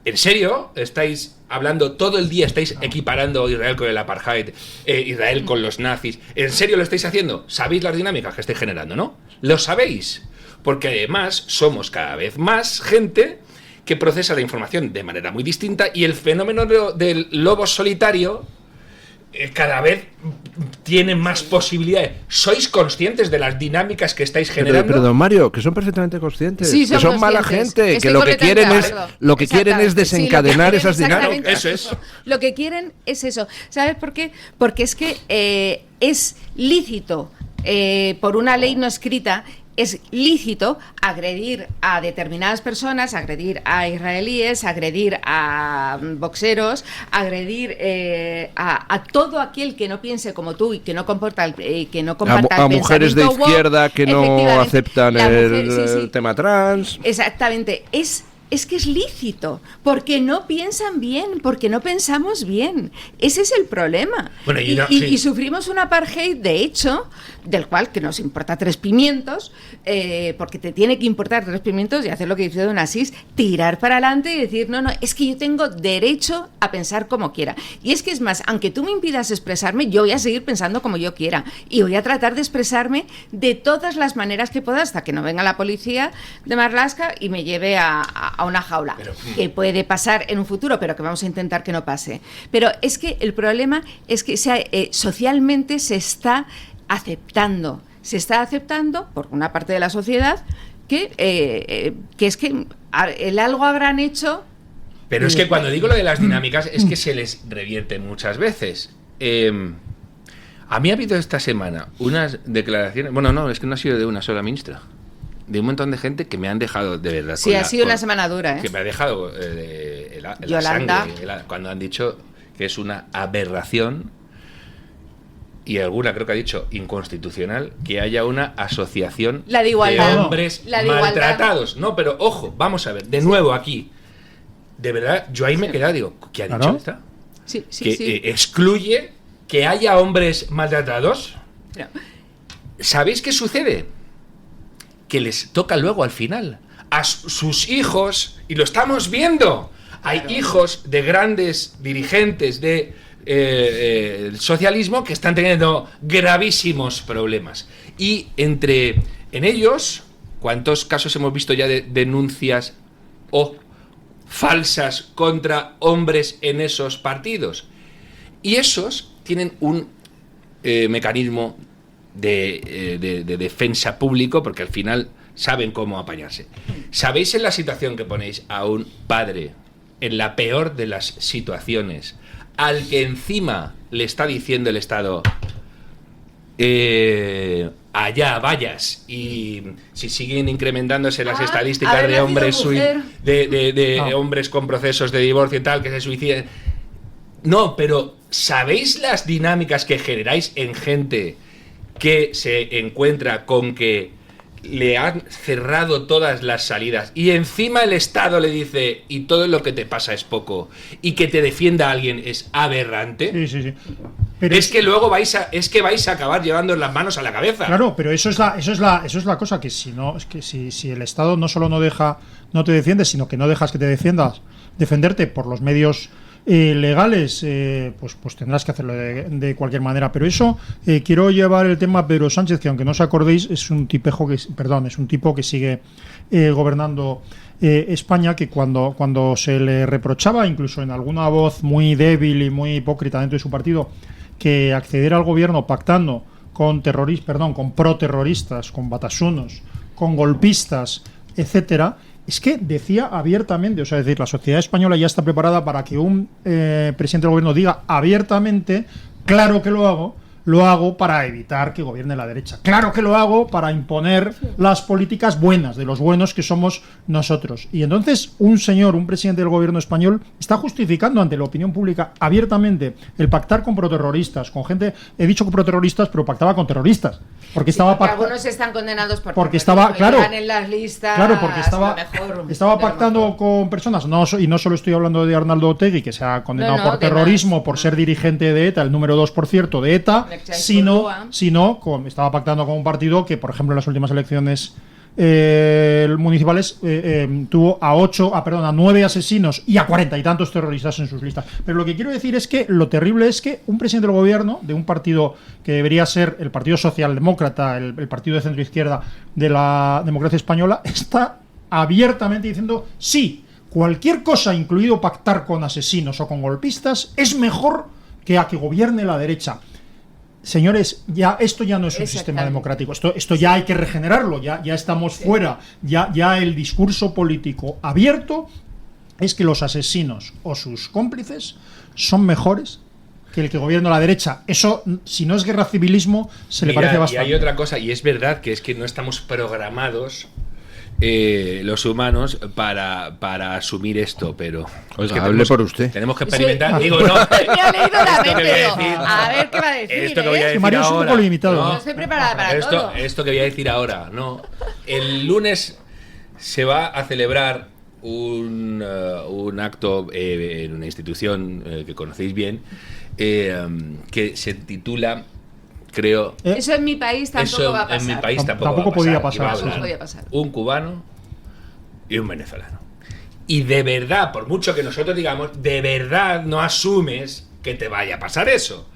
¿En serio? ¿Estáis hablando todo el día, estáis equiparando Israel con el apartheid, Israel con los nazis? ¿En serio lo estáis haciendo? ¿Sabéis las dinámicas que estáis generando, no? ¿Lo sabéis? Porque además somos cada vez más gente que procesa la información de manera muy distinta y el fenómeno del lobo solitario cada vez tiene más posibilidades. ¿Sois conscientes de las dinámicas que estáis generando? Pero don Mario, que son perfectamente conscientes, sí, que son mala gente, que lo que quieren es desencadenar esas dinámicas. Eso es. Lo que quieren es eso. ¿Sabes por qué? Porque es que es lícito por una ley no escrita, es lícito agredir a determinadas personas, agredir a israelíes, agredir a boxeros, agredir a todo aquel que no piense como tú y que no comparta el a mujeres de izquierda que no aceptan el tema trans. Exactamente, es que es lícito, porque no piensan bien, porque no pensamos bien. Ese es el problema. Bueno, y sufrimos un apartheid, de hecho, del cual que nos importa 3 pimientos, porque te tiene que importar 3 pimientos y hacer lo que dice Don Asís, tirar para adelante y decir, no, es que yo tengo derecho a pensar como quiera. Y es que es más, aunque tú me impidas expresarme, yo voy a seguir pensando como yo quiera y voy a tratar de expresarme de todas las maneras que pueda hasta que no venga la policía de Marlaska y me lleve a una jaula, que puede pasar en un futuro, pero que vamos a intentar que no pase. Pero es que el problema es que socialmente se está aceptando por una parte de la sociedad que es que el algo habrán hecho. Pero es que cuando digo lo de las dinámicas es que se les revierte muchas veces. A mí ha habido esta semana unas declaraciones, bueno, no, es que no ha sido de una sola ministra, de un montón de gente que me han dejado de verdad. Sí, ha sido una semana dura, que me ha dejado la sangre cuando han dicho que es una aberración, y alguna creo que ha dicho inconstitucional, que haya una asociación de hombres maltratados. No, pero ojo, vamos a ver, de nuevo aquí. De verdad, yo ahí me he quedado, digo, ¿qué ha dicho esta? Sí, excluye que haya hombres maltratados. No. ¿Sabéis qué sucede? Que les toca luego al final a sus hijos, y lo estamos viendo. Hay hijos de grandes dirigentes de el socialismo que están teniendo gravísimos problemas. Y en ellos, ¿cuántos casos hemos visto ya de denuncias o falsas contra hombres en esos partidos? Y esos tienen un mecanismo de defensa público, porque al final saben cómo apañarse. ¿Sabéis en la situación que ponéis a un padre, en la peor de las situaciones, al que encima le está diciendo el Estado, allá vayas, y si siguen incrementándose las estadísticas de hombres hombres con procesos de divorcio y tal, que se suicidan? No, pero ¿sabéis las dinámicas que generáis en gente que se encuentra con que le han cerrado todas las salidas y encima el Estado le dice, y todo lo que te pasa es poco, y que te defienda alguien es aberrante? Sí. Pero es que luego vais a acabar llevando las manos a la cabeza. Claro, pero eso es la cosa, que si no, es que si el Estado no solo no te defiende, sino que no dejas que te defenderte por los medios legales, pues tendrás que hacerlo de cualquier manera. Pero eso, quiero llevar el tema a Pedro Sánchez, que aunque no os acordéis, es un tipo que sigue gobernando España, que cuando se le reprochaba, incluso en alguna voz muy débil y muy hipócrita dentro de su partido, que accediera al gobierno pactando con proterroristas, con batasunos, con golpistas, etcétera, es que decía abiertamente, es decir, la sociedad española ya está preparada para que un presidente del gobierno diga abiertamente, claro que lo hago para evitar que gobierne la derecha, claro que lo hago para imponer las políticas buenas, de los buenos que somos nosotros. Y entonces un presidente del gobierno español, está justificando ante la opinión pública abiertamente el pactar con proterroristas, con gente, he dicho con proterroristas, pero pactaba con terroristas. Porque algunos están condenados porque están en las listas. Claro, porque estaba pactando con personas, y no solo estoy hablando de Arnaldo Otegi, que se ha condenado por terrorismo, por ser dirigente de ETA, el número 2, por cierto, de ETA, sino estaba pactando con un partido que, por ejemplo, en las últimas elecciones municipales tuvo a 9 asesinos y a 40 y tantos terroristas en sus listas. Pero lo que quiero decir es que lo terrible es que un presidente del gobierno de un partido que debería ser el Partido Socialdemócrata, el partido de centro izquierda de la democracia española, está abiertamente diciendo sí, cualquier cosa, incluido pactar con asesinos o con golpistas, es mejor que a que gobierne la derecha. Señores, esto ya no es un sistema democrático, esto ya hay que regenerarlo, ya estamos fuera, ya el discurso político abierto es que los asesinos o sus cómplices son mejores que el que gobierna la derecha. Eso, si no es guerra civilismo, se le parece bastante. Y hay otra cosa, y es verdad que es que no estamos programados los humanos para asumir esto, pero Oiga, es que hable por usted. Tenemos que experimentar. Sí. Digo, no. Me ha leído la Esto que mente, voy a digo, decir- a ver qué va a decir. Esto que voy a decir Mario es un ahora. poco limitado. No estoy preparada para todo. Esto que voy a decir ahora, no. El lunes se va a celebrar un acto en una institución que conocéis bien, que se titula, creo... Eso en mi país tampoco Eso va a pasar. en mi país tampoco Tampoco va a podía pasar. Y va a pasar, hablar No podía pasar. un cubano y un venezolano. Y de verdad, por mucho que nosotros digamos, de verdad no asumes que te vaya a pasar eso.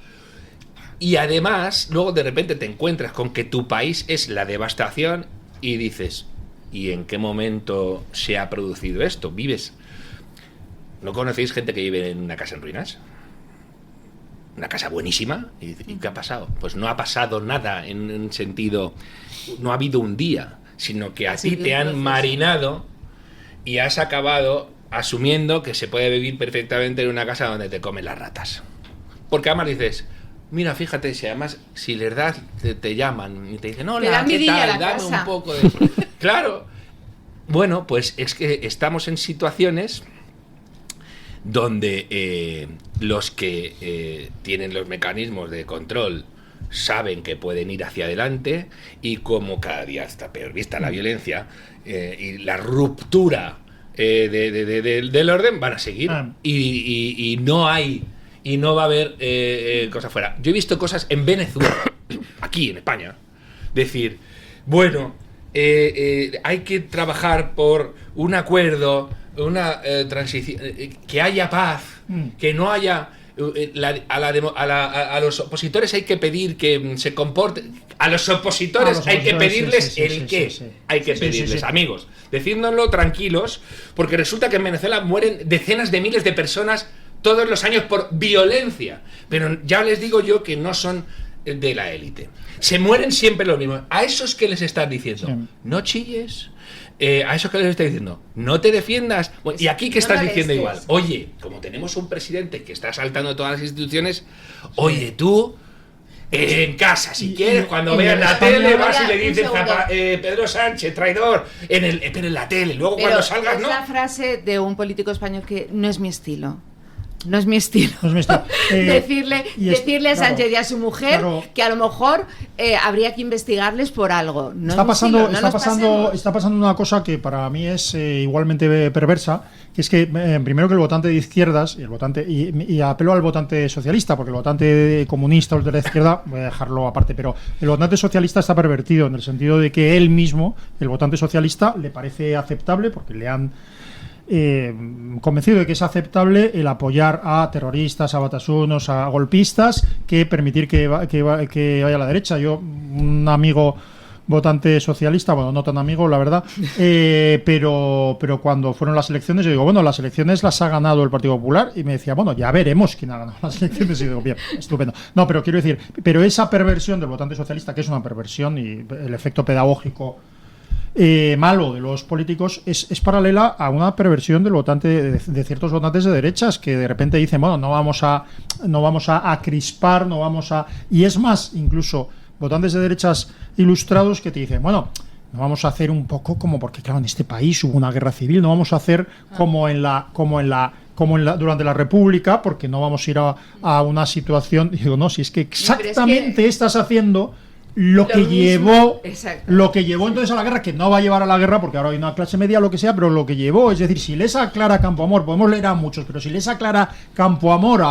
Y además, luego de repente te encuentras con que tu país es la devastación y dices, ¿y en qué momento se ha producido esto? ¿Vives? ¿No conocéis gente que vive en una casa en ruinas? Una casa buenísima. ¿Y qué ha pasado? Pues no ha pasado nada en un sentido... No ha habido un día, sino que a ti te han marinado y has acabado asumiendo que se puede vivir perfectamente en una casa donde te comen las ratas. Porque además dices... Mira, fíjate, si además, si les das, te llaman y te dicen, hola, dan ¿qué vidilla tal? la Dame casa. un poco de... Claro. Bueno, pues es que estamos en situaciones donde los que tienen los mecanismos de control saben que pueden ir hacia adelante y como cada día está peor vista la violencia y la ruptura del orden, van a seguir y no hay... Y no va a haber cosas fuera. Yo he visto cosas en Venezuela, aquí en España, decir, bueno, hay que trabajar por un acuerdo, una transición, que haya paz, que no haya... A los opositores hay que pedir que se comporten. A los opositores hay que pedirles el qué. Hay que pedirles, amigos, decídnoslo tranquilos, porque resulta que en Venezuela mueren decenas de miles de personas todos los años por violencia. Pero ya les digo yo que no son de la élite. Se mueren siempre los mismos. A esos que les estás diciendo, no chilles. A esos que les estás diciendo, no te defiendas. Bueno, y aquí que estás diciendo igual. Oye, como tenemos un presidente que está saltando todas las instituciones, oye, tú... en casa, si quieres, cuando veas la tele, vas y le dices Pedro Sánchez, traidor, pero en la tele, luego Pero cuando salgas, es ¿no? la frase de un político español que no es mi estilo. No es mi estilo. No es mi estilo. Decirle a Sánchez y a su mujer que a lo mejor habría que investigarles por algo. No está es mi estilo, está pasando una cosa que para mí es igualmente perversa, que es que primero que el votante de izquierdas y el votante y apelo al votante socialista, porque el votante comunista o de la izquierda voy a dejarlo aparte, pero el votante socialista está pervertido en el sentido de que él mismo, el votante socialista, le parece aceptable porque le han convencido de que es aceptable el apoyar a terroristas, a batasunos, a golpistas, que permitir que vaya a la derecha. Yo, un amigo votante socialista, bueno, no tan amigo, la verdad, pero cuando fueron las elecciones, yo digo, bueno, las elecciones las ha ganado el Partido Popular, y me decía, bueno, ya veremos quién ha ganado las elecciones, y digo, bien, estupendo. No, pero quiero decir, pero esa perversión del votante socialista, que es una perversión, y el efecto pedagógico malo de los políticos es paralela a una perversión del votante de ciertos votantes de derechas que de repente dicen, bueno, no vamos a crispar, no vamos a... Y es más, incluso votantes de derechas ilustrados que te dicen, bueno, no vamos a hacer un poco como, porque claro, en este país hubo una guerra civil, no vamos a hacer como durante la República, porque no vamos a ir a una situación... Y digo, no, si es que exactamente estás haciendo lo que llevó entonces a la guerra, que no va a llevar a la guerra porque ahora hay una clase media, lo que sea, pero lo que llevó, es decir, si lees a Clara Campoamor, podemos leer a muchos, pero si lees a Clara Campoamor,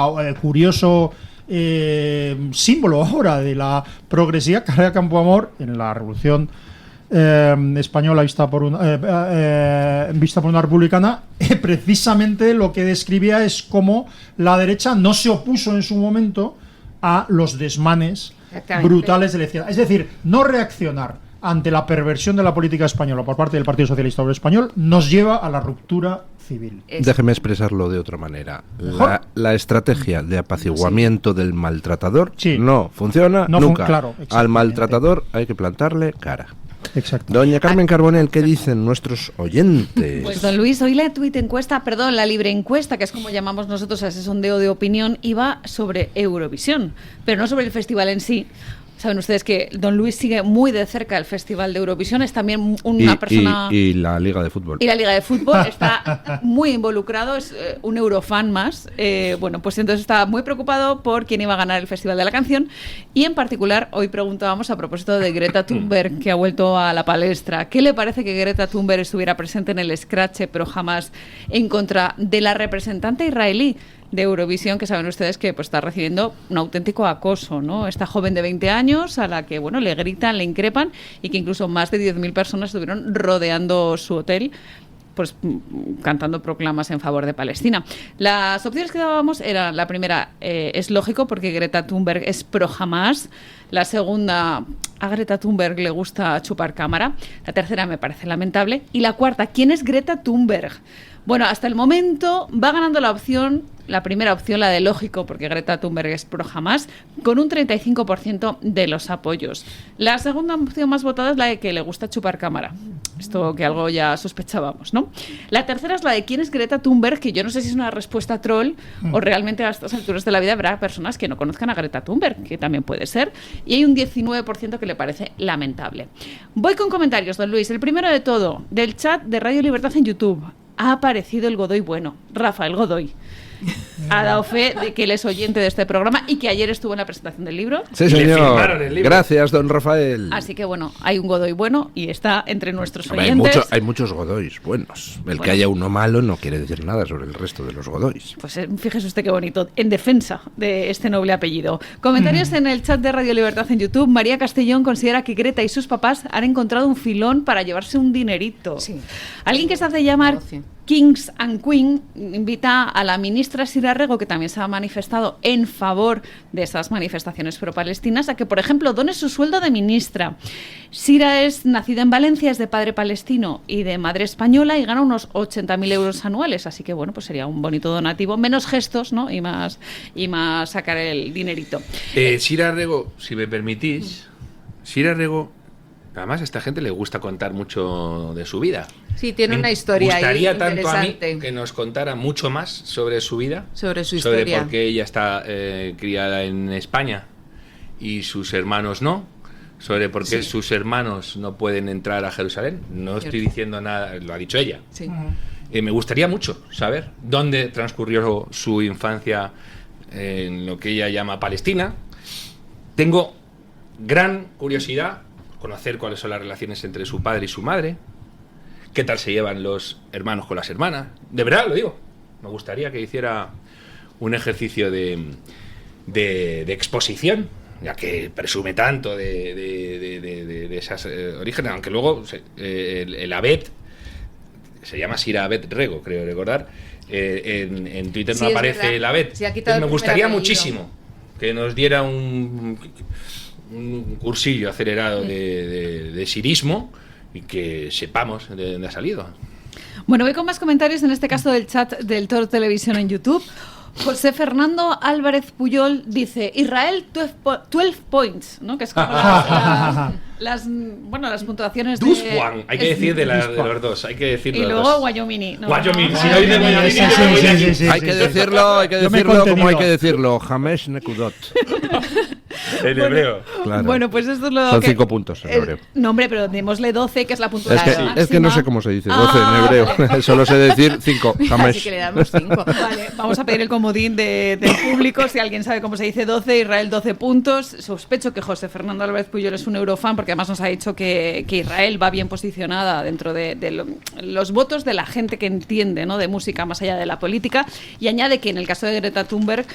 curioso símbolo ahora de la progresividad, Clara Campoamor en la Revolución Española vista por una republicana, precisamente lo que describía es cómo la derecha no se opuso en su momento a los desmanes brutales de la izquierda. Es decir, no reaccionar ante la perversión de la política española por parte del Partido Socialista Obrero Español nos lleva a la ruptura civil. Déjeme expresarlo de otra manera. La estrategia de apaciguamiento del maltratador no funciona nunca. Claro, al maltratador hay que plantarle cara. Exacto. Doña Carmen Carbonell, ¿qué dicen nuestros oyentes? Pues don Luis, hoy la la libre encuesta, que es como llamamos nosotros a ese sondeo de opinión, iba sobre Eurovisión, pero no sobre el festival en sí. Saben ustedes que don Luis sigue muy de cerca el Festival de Eurovisión, es también una persona... Y la Liga de Fútbol. Y la Liga de Fútbol, está muy involucrado, es un eurofan más. Bueno, pues entonces está muy preocupado por quién iba a ganar el Festival de la Canción. Y en particular, hoy preguntábamos a propósito de Greta Thunberg, que ha vuelto a la palestra. ¿Qué le parece que Greta Thunberg estuviera presente en el Scratch, pero jamás en contra de la representante israelí de Eurovisión, que saben ustedes que pues está recibiendo un auténtico acoso, ¿no? Esta joven de 20 años a la que, bueno, le gritan, le increpan y que incluso más de 10.000 personas estuvieron rodeando su hotel, pues cantando proclamas en favor de Palestina. Las opciones que dábamos eran, la primera, es lógico porque Greta Thunberg es pro Hamas. La segunda, a Greta Thunberg le gusta chupar cámara. La tercera me parece lamentable. Y la cuarta, ¿quién es Greta Thunberg? Bueno, hasta el momento va ganando la primera opción, la de lógico, porque Greta Thunberg es pro Hamas, con un 35% de los apoyos. La segunda opción más votada es la de que le gusta chupar cámara. Esto que algo ya sospechábamos, ¿no? La tercera es la de quién es Greta Thunberg, que yo no sé si es una respuesta troll o realmente a estas alturas de la vida habrá personas que no conozcan a Greta Thunberg, que también puede ser. Y hay un 19% que le parece lamentable. Voy con comentarios, don Luis. El primero de todo, del chat de Radio Libertad en YouTube. Ha aparecido el Godoy bueno, Rafael Godoy. Ha dado fe de que él es oyente de este programa y que ayer estuvo en la presentación del libro. Sí, señor. Gracias, don Rafael. Así que bueno, hay un Godoy bueno y está entre nuestros oyentes. Hay muchos Godoys buenos. Que haya uno malo no quiere decir nada sobre el resto de los Godoys. Pues fíjese usted qué bonito, en defensa de este noble apellido. Comentarios en el chat de Radio Libertad en YouTube. María Castellón considera que Greta y sus papás han encontrado un filón para llevarse un dinerito. Sí. Alguien que se hace llamar Kings and Queen invita a la ministra Sira Rego, que también se ha manifestado en favor de esas manifestaciones pro-palestinas, a que, por ejemplo, done su sueldo de ministra. Sira es nacida en Valencia, es de padre palestino y de madre española y gana unos 80.000 euros anuales, así que, bueno, pues sería un bonito donativo, menos gestos, ¿no? Y más sacar el dinerito. Sira Rego, si me permitís, Sira Rego, además a esta gente le gusta contar mucho de su vida. Sí, tiene una historia ahí interesante. Me gustaría tanto a mí interesante. que nos contara mucho más sobre su vida. Sobre su historia. Sobre por qué ella está criada en España y sus hermanos no. Sobre por qué sus hermanos no pueden entrar a Jerusalén. No estoy diciendo nada, lo ha dicho ella. Sí. Me gustaría mucho saber dónde transcurrió su infancia en lo que ella llama Palestina. Tengo gran curiosidad conocer cuáles son las relaciones entre su padre y su madre, qué tal se llevan los hermanos con las hermanas. De verdad lo digo, me gustaría que hiciera un ejercicio de exposición, ya que presume tanto de esas orígenes, aunque luego el Abed se llama Sira Abed Rego, creo recordar. En Twitter no aparece el Abed. Me gustaría muchísimo que nos diera un cursillo acelerado de sirismo y que sepamos de dónde ha salido. Bueno, voy con más comentarios, en este caso del chat del Toro Televisión en YouTube. José Fernando Álvarez Puyol dice: Israel 12 points, ¿no? Que es como las puntuaciones Dus Juan, hay que decir de los dos, hay que decir y los luego dos. Guayomini. Guayomini, si no dice Guayomini, hay que decirlo como hay que decirlo. Hamesh Nekudot. En hebreo. Claro. Bueno, pues esto es lo Son que... 5 puntos en hebreo. No, hombre, pero démosle 12, que es la puntuación Es que no sé cómo se dice 12 en hebreo. Vale. Solo sé decir 5. Hamesh. Así que le damos 5. Vale, vamos a pedir el comodín del público. Si alguien sabe cómo se dice 12, Israel 12 puntos. Sospecho que José Fernando Álvarez Puyol es un eurofan, porque además nos ha dicho que Israel va bien posicionada dentro de los votos de la gente que entiende, ¿no?, de música más allá de la política. Y añade que en el caso de Greta Thunberg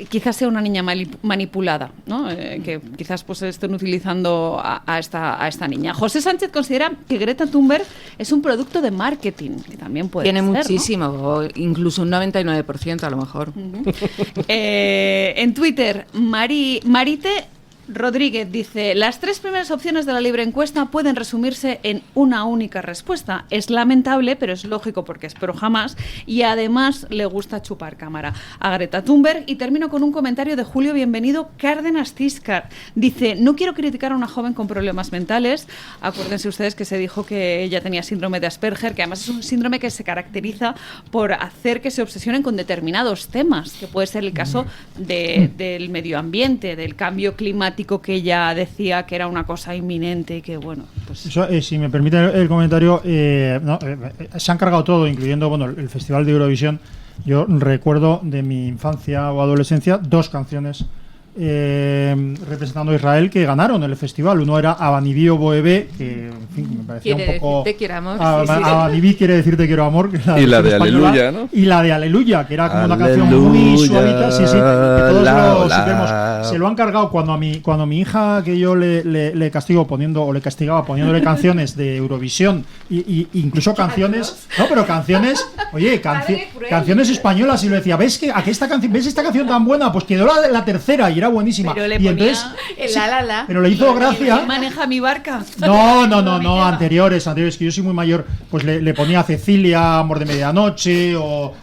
quizás sea una niña manipulada, ¿no? Que quizás pues estén utilizando a esta niña. José Sánchez considera que Greta Thunberg es un producto de marketing, que también puede Tiene ser, muchísimo, ¿no? o incluso un 99% a lo mejor. En Twitter, Marite Rodríguez dice, las 3 primeras opciones de la libre encuesta pueden resumirse en una única respuesta. Es lamentable, pero es lógico porque espero jamás. Y además le gusta chupar cámara a Greta Thunberg. Y termino con un comentario de Julio Bienvenido Cárdenas Tiscar. Dice, no quiero criticar a una joven con problemas mentales. Acuérdense ustedes que se dijo que ella tenía síndrome de Asperger, que además es un síndrome que se caracteriza por hacer que se obsesionen con determinados temas, que puede ser el caso del medio ambiente, del cambio climático, que ella decía que era una cosa inminente y que bueno, pues... Eso, si me permite el comentario, se han cargado todo, incluyendo el Festival de Eurovisión. Yo recuerdo de mi infancia o adolescencia 2 canciones representando a Israel que ganaron el festival. Uno era Abanibí Boebé, que en fin, me parecía un poco... Te quiero amor. Abanibí quiere decir te quiero amor. Y la de Aleluya, ¿no? Y la de Aleluya, que era como una canción muy suavita. Sí, que todos se lo han cargado. Cuando mi hija, que yo le castigo le castigaba poniéndole canciones de Eurovisión, y incluso canciones... No, pero canciones... Oye, canciones españolas, y le decía, ¿ves esta canción tan buena? Pues quedó la tercera y era buenísima. Pero le y ponía entonces, la. Pero le hizo gracia. Maneja mi barca. No, anteriores, que yo soy muy mayor, pues le ponía Cecilia, Amor de Medianoche, o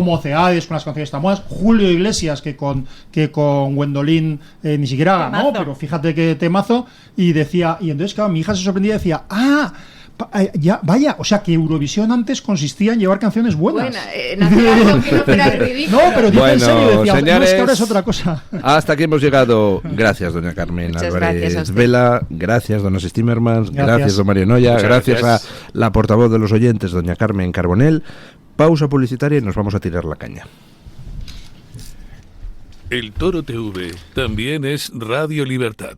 Mocedades, con las canciones tan buenas. Julio Iglesias, que con Gwendolyn ni siquiera ganó, pero fíjate que temazo. Y entonces, claro, mi hija se sorprendía y decía, ya, vaya, o sea que Eurovisión antes consistía en llevar canciones buenas. No, pero dice en serio, decía, señores, no, es que ahora es otra cosa. Hasta aquí hemos llegado. Gracias, doña Carmen Muchas Álvarez gracias a Vela, gracias, don Asís Timmermans, gracias, don Mario Noya, gracias a la portavoz de los oyentes, doña Carmen Carbonell. Pausa publicitaria y nos vamos a tirar la caña. El Toro TV también es Radio Libertad.